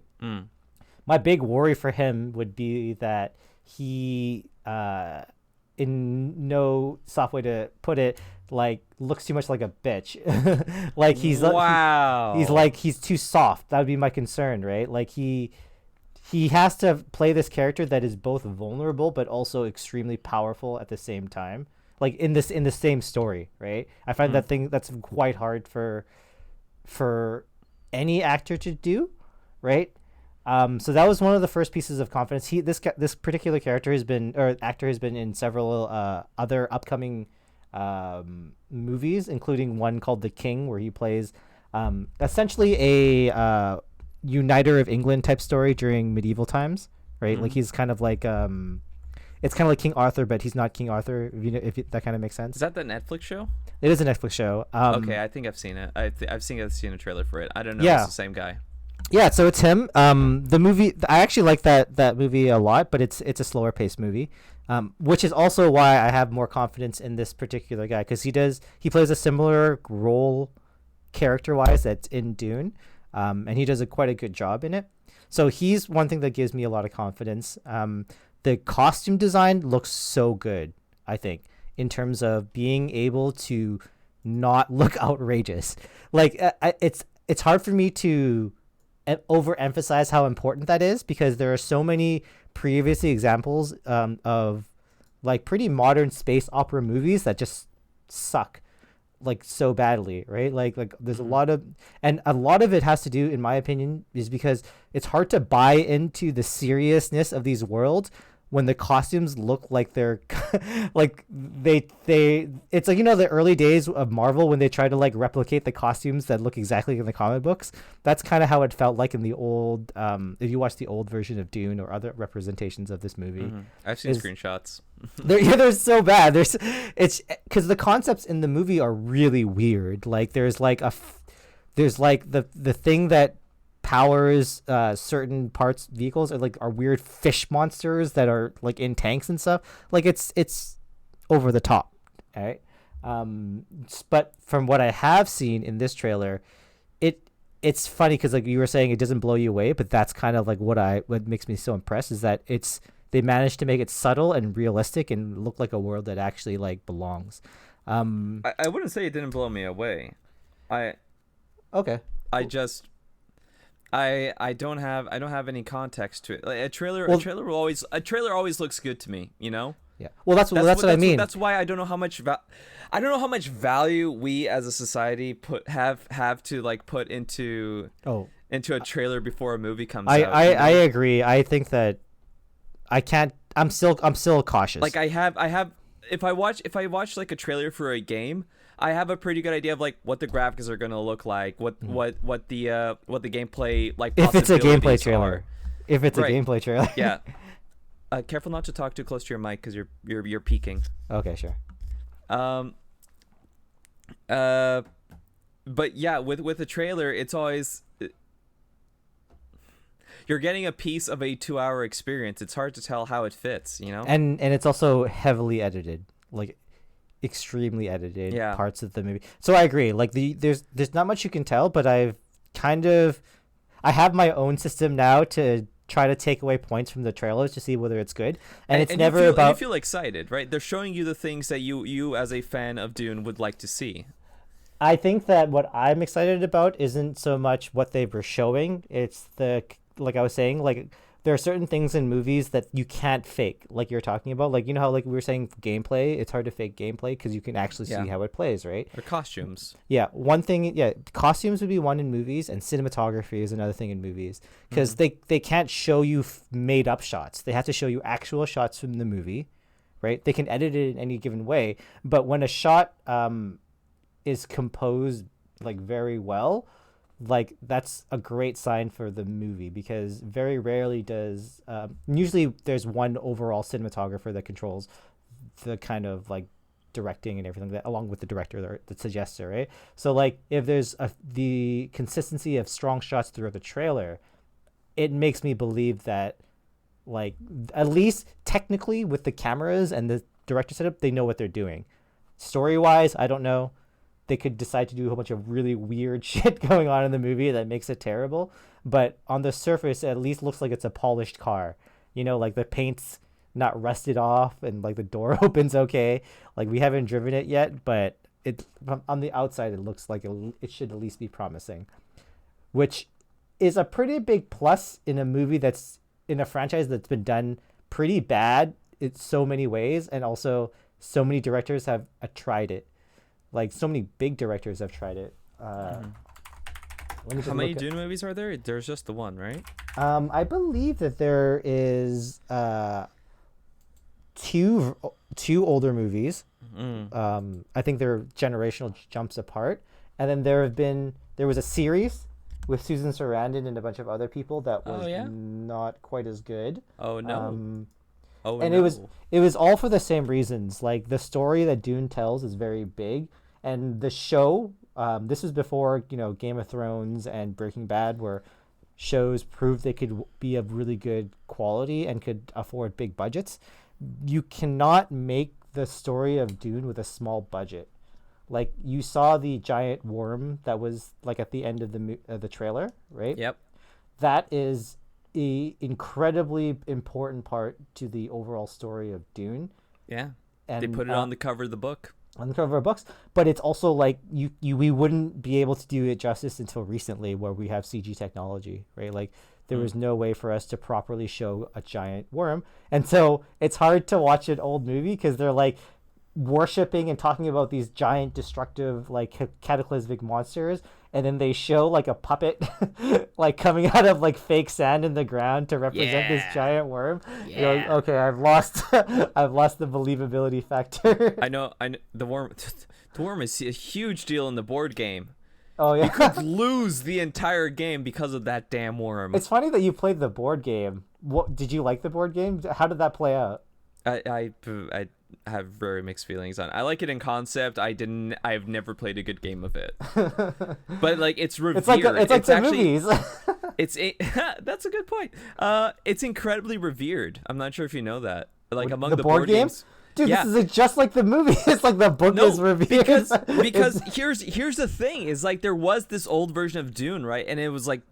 My big worry for him would be that he in no soft way to put it, like looks too much like a bitch. Like he's too soft. That would be my concern, right? Like he has to play this character that is both vulnerable but also extremely powerful at the same time. Like in the same story, right? I find that's quite hard for any actor to do, right? So that was one of the first pieces of confidence. This particular character actor has been in several other upcoming movies, including one called The King, where he plays essentially a uniter of England type story during medieval times, right? Like he's kind of like it's kind of like King Arthur, but he's not King Arthur. That kind of makes sense. Is that the Netflix show? It is a Netflix show. Okay, I think I've seen it. I've seen a trailer for it. I don't know if it's the same guy. Yeah, so it's him. The movie, I actually like that movie a lot, but it's a slower paced movie, which is also why I have more confidence in this particular guy, because he plays a similar role character wise that's in Dune, and he does quite a good job in it. So he's one thing that gives me a lot of confidence. The costume design looks so good, I think, in terms of being able to not look outrageous. Like it's hard for me to overemphasize how important that is, because there are so many previous examples of like pretty modern space opera movies that just suck like so badly, right? Like there's a lot of it has to do, in my opinion, is because it's hard to buy into the seriousness of these worlds when the costumes look like they're like they it's like, you know, the early days of Marvel when they try to like replicate the costumes that look exactly like in the comic books. That's kind of how it felt like in the old if you watch the old version of Dune or other representations of this movie. I've seen screenshots. They're so bad. It's because the concepts in the movie are really weird. Like there's like the thing that powers certain vehicles are weird fish monsters that are like in tanks and stuff. Like it's over the top, right? But from what I have seen in this trailer, it's funny because like you were saying, it doesn't blow you away, but that's kind of like what makes me so impressed is that they managed to make it subtle and realistic and look like a world that actually like belongs. I wouldn't say it didn't blow me away. I don't have any context to it. Like a trailer always looks good to me, you know? Yeah. Well, that's what I mean. That's why I don't know how much value we as a society have to like put into a trailer before a movie comes out. I agree. I think that I can't. I'm still cautious. Like I have if I watch like a trailer for a game, I have a pretty good idea of like what the graphics are gonna look like, what the gameplay like. If it's a gameplay trailer, are. If it's a gameplay trailer, yeah. Careful not to talk too close to your mic because you're peaking. Okay, sure. But yeah, with a trailer, it's always you're getting a piece of a 2-hour experience. It's hard to tell how it fits, you know. And it's also heavily edited, like extremely edited parts of the movie. So I agree. Like there's not much you can tell, but I have my own system now to try to take away points from the trailers to see whether it's good. And it's never about. You feel excited, right? They're showing you the things that you as a fan of Dune would like to see. I think that what I'm excited about isn't so much what they were showing. It's like I was saying, like there are certain things in movies that you can't fake, like you're talking about. Like, you know how like we were saying gameplay, it's hard to fake gameplay because you can actually see how it plays, right? Or costumes. Yeah, costumes would be one in movies, and cinematography is another thing in movies because they can't show you made up shots. They have to show you actual shots from the movie, right? They can edit it in any given way, but when a shot is composed like very well, like that's a great sign for the movie, because very rarely does usually there's one overall cinematographer that controls the kind of like directing and everything that, along with the director that suggests it, right? So like if there's the consistency of strong shots throughout the trailer, it makes me believe that like at least technically with the cameras and the director setup, they know what they're doing. Story wise, I don't know. They could decide to do a whole bunch of really weird shit going on in the movie that makes it terrible. But on the surface, it at least looks like it's a polished car. You know, like the paint's not rusted off and like the door opens okay. Like we haven't driven it yet, but it on the outside it looks like it should at least be promising, which is a pretty big plus in a movie that's in a franchise that's been done pretty bad in so many ways, and also so many directors have tried it. Like so many big directors have tried it. How many Dune movies are there? There's just the one, right? I believe that there is two older movies. I think they're generational jumps apart, and then there was a series with Susan Sarandon and a bunch of other people that was not quite as good. Oh no. It was all for the same reasons. Like the story that Dune tells is very big, and the show. This was before Game of Thrones and Breaking Bad, where shows proved they could be of really good quality and could afford big budgets. You cannot make the story of Dune with a small budget. Like you saw the giant worm that was like at the end of the trailer, right? Yep. That is a incredibly important part to the overall story of Dune. Yeah. And they put it on the cover of the book. On the cover of books, but it's also like we wouldn't be able to do it justice until recently, where we have CG technology, right? Like there was no way for us to properly show a giant worm, and so it's hard to watch an old movie because they're like worshipping and talking about these giant destructive like cataclysmic monsters, and then they show like a puppet like coming out of like fake sand in the ground to represent this giant worm. You're like, okay, I've lost the believability factor. I know the worm is a huge deal in the board game. Oh yeah. You could lose the entire game because of that damn worm. It's funny that you played the board game. What did you like the board game? How did that play out? I have very mixed feelings on it. I like it in concept. I've never played a good game of it. But like it's revered. It's like the movies. That's a good point. It's incredibly revered. I'm not sure if you know that. Like among the board games? Dude, this is just like the movie. It's like the book is revered. Because here's the thing is like there was this old version of Dune, right? And it was like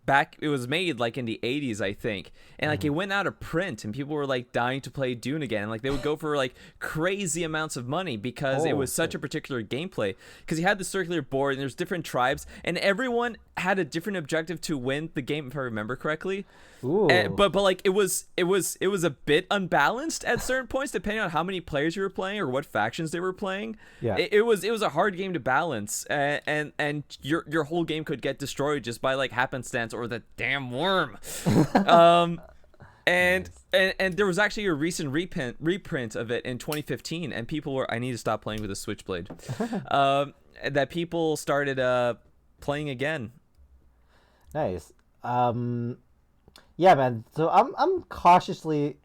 it was made like in the 80s, I think. And like it went out of print and people were like dying to play Dune again. And like they would go for like crazy amounts of money because it was such a particular gameplay. Because you had the circular board and there's different tribes and everyone had a different objective to win the game, if I remember correctly. But like it was a bit unbalanced at certain points depending on how many players you were playing or what factions they were playing. It was a hard game to balance, and your whole game could get destroyed just by like happenstance or the damn worm. And there was actually a recent reprint of it in 2015, and people were I need to stop playing with a switchblade. That people started playing again. Nice. Yeah, man. So I'm cautiously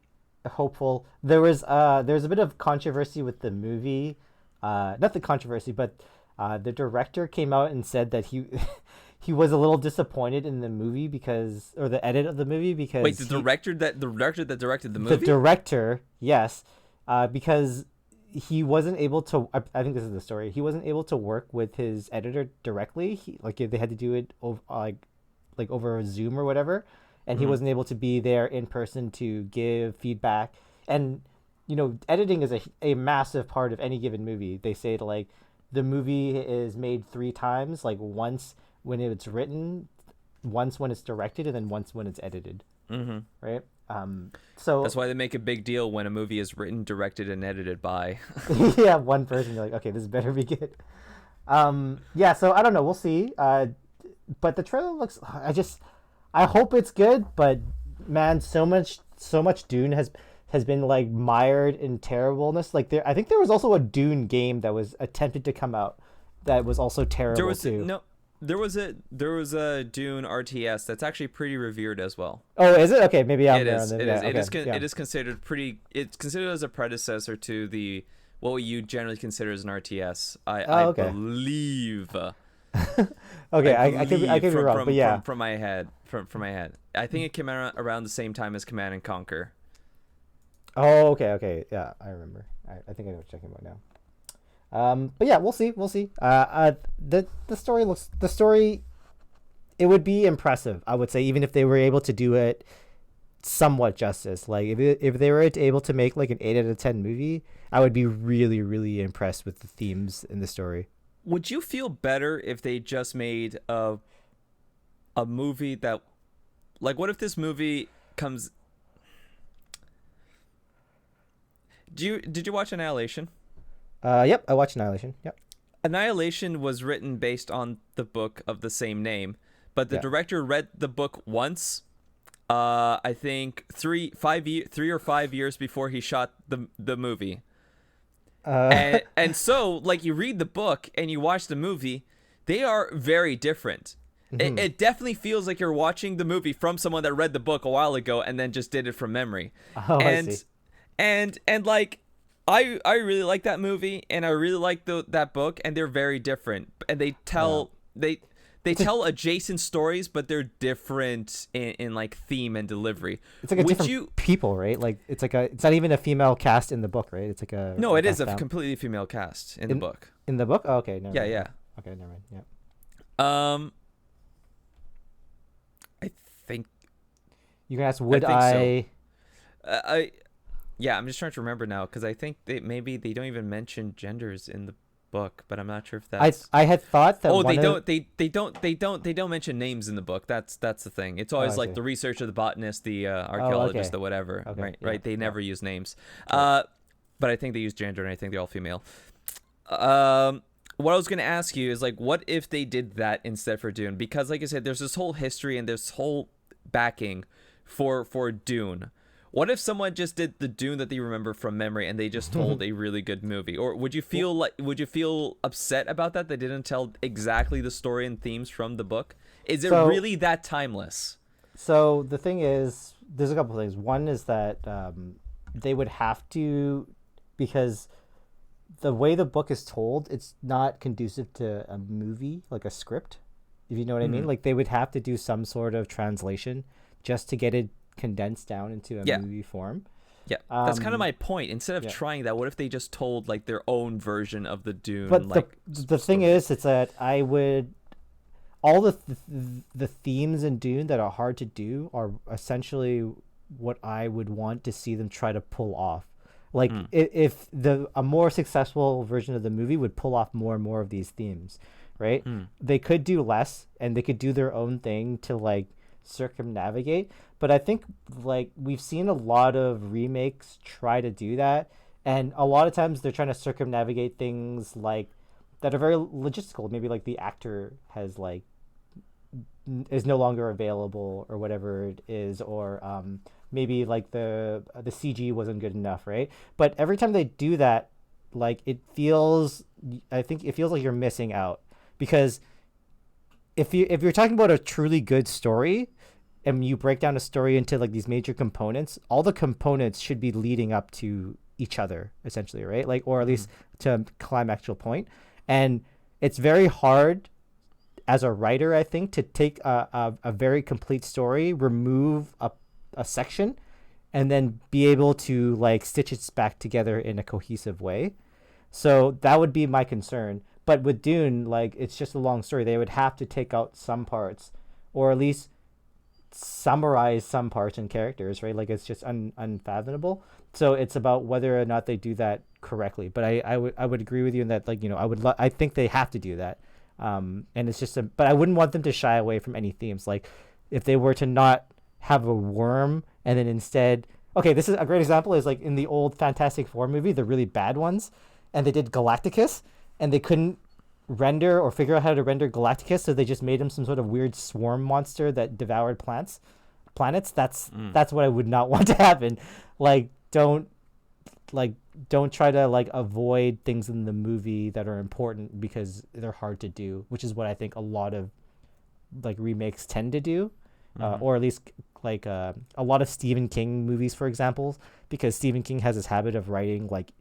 hopeful. There's a bit of controversy with the movie. Not the controversy, but the director came out and said that he was a little disappointed in the movie or the edit of the movie because wait, the director that directed the movie? The director, yes, because he wasn't able to. I think this is the story. He wasn't able to work with his editor directly. They had to do it over over Zoom or whatever. And he wasn't able to be there in person to give feedback. And, editing is a massive part of any given movie. They say like the movie is made 3 times, like once when it's written, once when it's directed, and then once when it's edited. Right? So that's why they make a big deal when a movie is written, directed, and edited by. Yeah, one person. You're like, okay, this better be good. Yeah, so I don't know. We'll see. But the trailer looks... I hope it's good, but man, so much Dune has been like mired in terribleness. Like I think there was also a Dune game that was attempted to come out that was also terrible too. There was a Dune RTS that's actually pretty revered as well. Oh, is it? Okay, maybe I'm there. It is considered pretty. It's considered as a predecessor to what you generally consider as an RTS. I believe. Okay, I could be wrong, but yeah, from my head, I think it came out around the same time as Command and Conquer. Oh, okay, yeah, I remember. I think I know what you're talking about now. But yeah, we'll see. The story, it would be impressive, I would say, even if they were able to do it somewhat justice. Like if they were able to make like an 8 out of 10 movie, I would be really really impressed with the themes in the story. Would you feel better if they just made a movie that, like, what if this movie comes? Did you watch Annihilation? Yep, I watched Annihilation. Yep. Annihilation was written based on the book of the same name, but the director read the book once. I think 3 or 5 years before he shot the movie. And so, like, you read the book and you watch the movie, they are very different. Mm-hmm. It definitely feels like you're watching the movie from someone that read the book a while ago and then just did it from memory. Oh, I see. And like, I really like that movie, and I really like that book, and they're very different. And they tell they tell adjacent stories, but they're different in like theme and delivery. It's like a different people, right? Like it's not even a female cast in the book, right? It's like a no, it is a completely female cast in the book. In the book? Oh, okay, never mind. Yeah. Okay, never mind. Yeah. I think you can ask. Would I? Yeah, I'm just trying to remember now because I think maybe they don't even mention genders in the book, but I'm not sure if that's. I had thought that. Oh, they don't mention names in the book. That's the thing. It's always like the researcher, the botanist, the archaeologist, the whatever. Okay, right. They never use names. But I think they use gender, and I think they're all female. What I was gonna ask you is like, what if they did that instead for Dune? Because like I said, there's this whole history and this whole backing for Dune. What if someone just did the Dune that they remember from memory and they just told a really good movie? Or would you feel upset about that? They didn't tell exactly the story and themes from the book? Is it really that timeless? So the thing is, there's a couple of things. One is that they would have to, because the way the book is told, it's not conducive to a movie, like a script, if you know what I mean. Like they would have to do some sort of translation just to get it condensed down into a movie form. Yeah, that's kind of my point. Instead of trying that, what if they just told like their own version of the Dune? But the thing is, it's that I would all the themes in Dune that are hard to do are essentially what I would want to see them try to pull off. Like if a more successful version of the movie would pull off more and more of these themes, right? They could do less and they could do their own thing to like circumnavigate. But I think like we've seen a lot of remakes try to do that, and a lot of times they're trying to circumnavigate things like that are very logistical. Maybe like the actor has like is no longer available or whatever it is, or maybe like the CG wasn't good enough, right? But every time they do that, like I think it feels like you're missing out, because if you're talking about a truly good story and you break down a story into like these major components, all the components should be leading up to each other essentially, right? Like, or at least to a climactical point. And it's very hard as a writer, I think, to take a very complete story, remove a section, and then be able to like stitch it back together in a cohesive way. So that would be my concern. But with Dune, like, it's just a long story. They would have to take out some parts, or at least summarize some parts and characters, right? Like, it's just unfathomable. So it's about whether or not they do that correctly. But I would agree with you in that, like, you know, I think they have to do that. And it's just but I wouldn't want them to shy away from any themes. Like, if they were to not have a worm and then instead, okay, this is a great example, is like in the old Fantastic Four movie, the really bad ones, and they did Galacticus, and they couldn't render or figure out how to render Galacticus, so they just made him some sort of weird swarm monster that devoured planets. That's what I would not want to happen. Like, don't try to like avoid things in the movie that are important because they're hard to do, which is what I think a lot of like remakes tend to do, or at least like a lot of Stephen King movies, for example, because Stephen King has this habit of writing like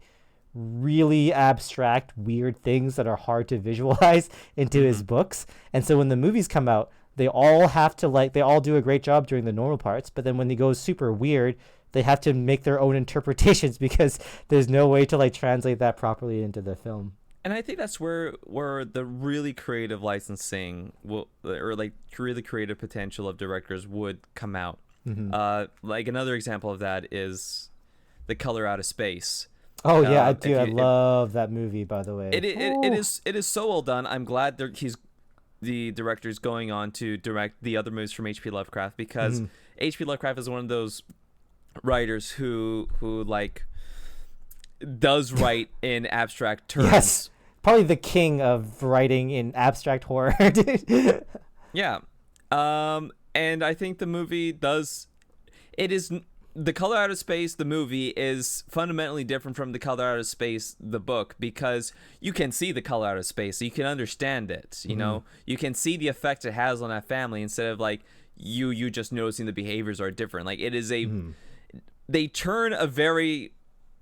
really abstract, weird things that are hard to visualize into his books. And so when the movies come out, they all do a great job during the normal parts, but then when they go super weird, they have to make their own interpretations because there's no way to like translate that properly into the film. And I think that's where the really creative licensing or like really creative potential of directors would come out. Like another example of that is The Color Out of Space. Oh yeah, I do. I love that movie, by the way. It is so well done. I'm glad the director's going on to direct the other movies from H.P. Lovecraft, because H.P. Lovecraft is one of those writers who like does write in abstract terms. Yes, probably the king of writing in abstract horror, dude. Yeah, and I think the movie does. It is. The Color Out of Space, the movie, is fundamentally different from The Color Out of Space, the book, because you can see the color out of space, so you can understand it. You know, you can see the effect it has on that family instead of like you just noticing the behaviors are different. Like it is they turn a very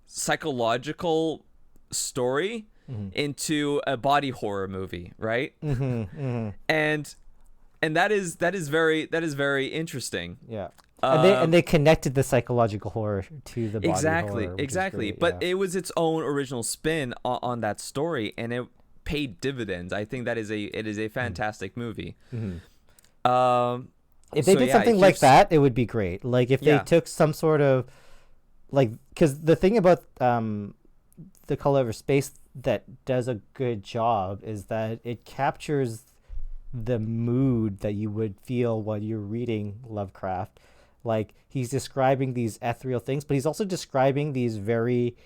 psychological story into a body horror movie, right? And that is very interesting. Yeah. And they connected the psychological horror to the body horror. Exactly. But it was its own original spin on that story, and it paid dividends. I think it is a fantastic movie. If they did something like that, it would be great. Like if they took some sort of like, because the thing about The Color Over Space that does a good job is that it captures the mood that you would feel while you're reading Lovecraft. Like he's describing these ethereal things, but he's also describing these very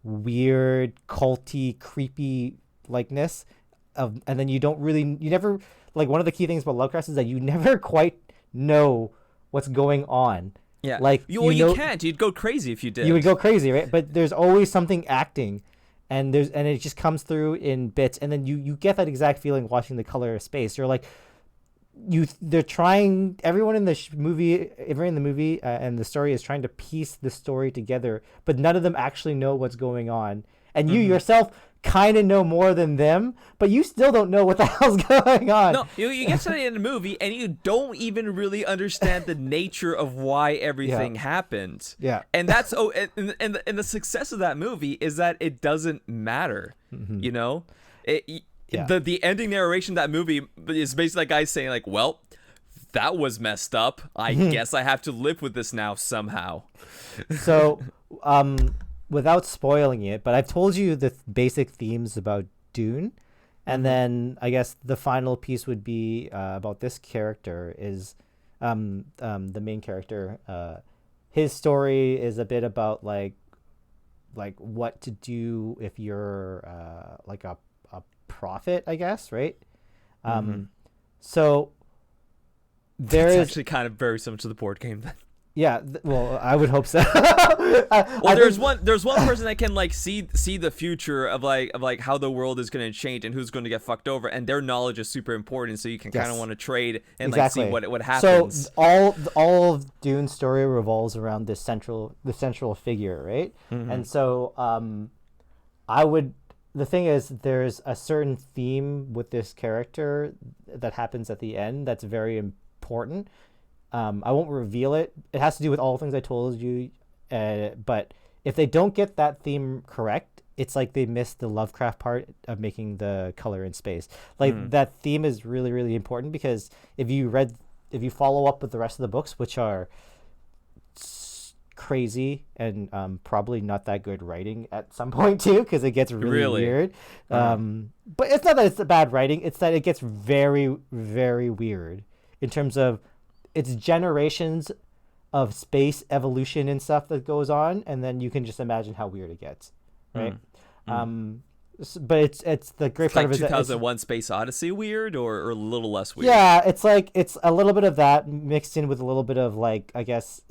weird, culty, creepy likeness of, and then you never, like one of the key things about Lovecraft is that you never quite know what's going on. Yeah. Like you can't. You'd go crazy if you did. You would go crazy, right? But there's always something acting, and it just comes through in bits, and then you get that exact feeling watching The Color of Space. You're like, they're trying, everyone in the movie and the story is trying to piece the story together, but none of them actually know what's going on, and you yourself kind of know more than them, but you still don't know what the hell's going on. No, you get to the end of the movie and you don't even really understand the nature of why everything happened. Yeah. And that's and the success of that movie is that it doesn't matter. You know? The ending narration of that movie is basically that guy saying like, well, that was messed up. I guess I have to live with this now somehow. So, without spoiling it, but I've told you the basic themes about Dune, and then I guess the final piece would be about this character is the main character. His story is a bit about like what to do if you're like a prophet, I guess, right? So there is actually kind of very similar to the board game then. Yeah, well, I would hope so. There's one person that can like see the future of like how the world is going to change and who's going to get fucked over, and their knowledge is super important. So you can kind of want to trade and like see what happens. So all of Dune's story revolves around the central figure, right? And so the thing is, there's a certain theme with this character that happens at the end that's very important. I won't reveal it. It has to do with all the things I told you. But if they don't get that theme correct, it's like they missed the Lovecraft part of making the color in space. Like that theme is really, really important, because if you follow up with the rest of the books, which are crazy and probably not that good writing at some point too, because it gets really weird. But it's not that it's bad writing, it's that it gets very, very weird in terms of it's generations of space evolution and stuff that goes on, and then you can just imagine how weird it gets, right? But it's the great part of it. 2001 Space Odyssey weird, or a little less weird. Yeah, it's like it's a little bit of that mixed in with a little bit of like, I guess,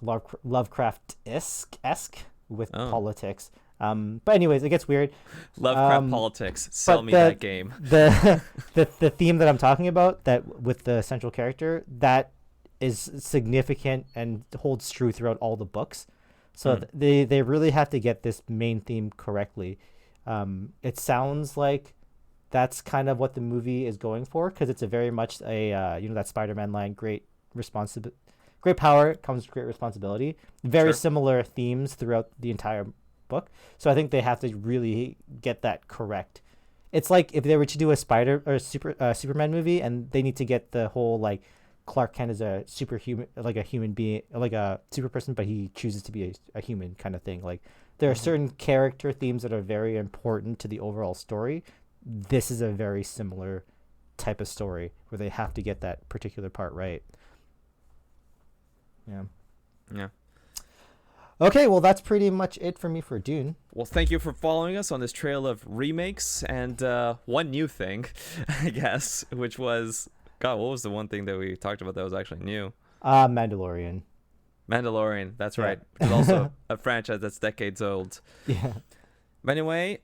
Lovecraft-esque with politics. But anyways, it gets weird. Lovecraft politics. Sell me that game. The theme that I'm talking about, that with the central character, that is significant and holds true throughout all the books. So they really have to get this main theme correctly. It sounds like that's kind of what the movie is going for, because it's a very much a that Spider-Man line, great power comes with great responsibility. Very similar themes throughout the entire book. So I think they have to really get that correct. It's like if they were to do a Superman movie, and they need to get the whole like Clark Kent is a superhuman, like a human being, like a super person, but he chooses to be a human kind of thing. Like there are certain character themes that are very important to the overall story. This is a very similar type of story where they have to get that particular part right. Yeah. Okay, well, that's pretty much it for me for Dune. Well, thank you for following us on this trail of remakes and one new thing, I guess, which was, God, what was the one thing that we talked about that was actually new? Mandalorian. Mandalorian, that's right. It's also a franchise that's decades old. Yeah. But anyway,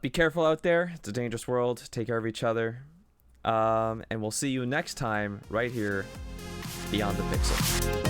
be careful out there. It's a dangerous world. Take care of each other. And we'll see you next time right here, Beyond the Pixel.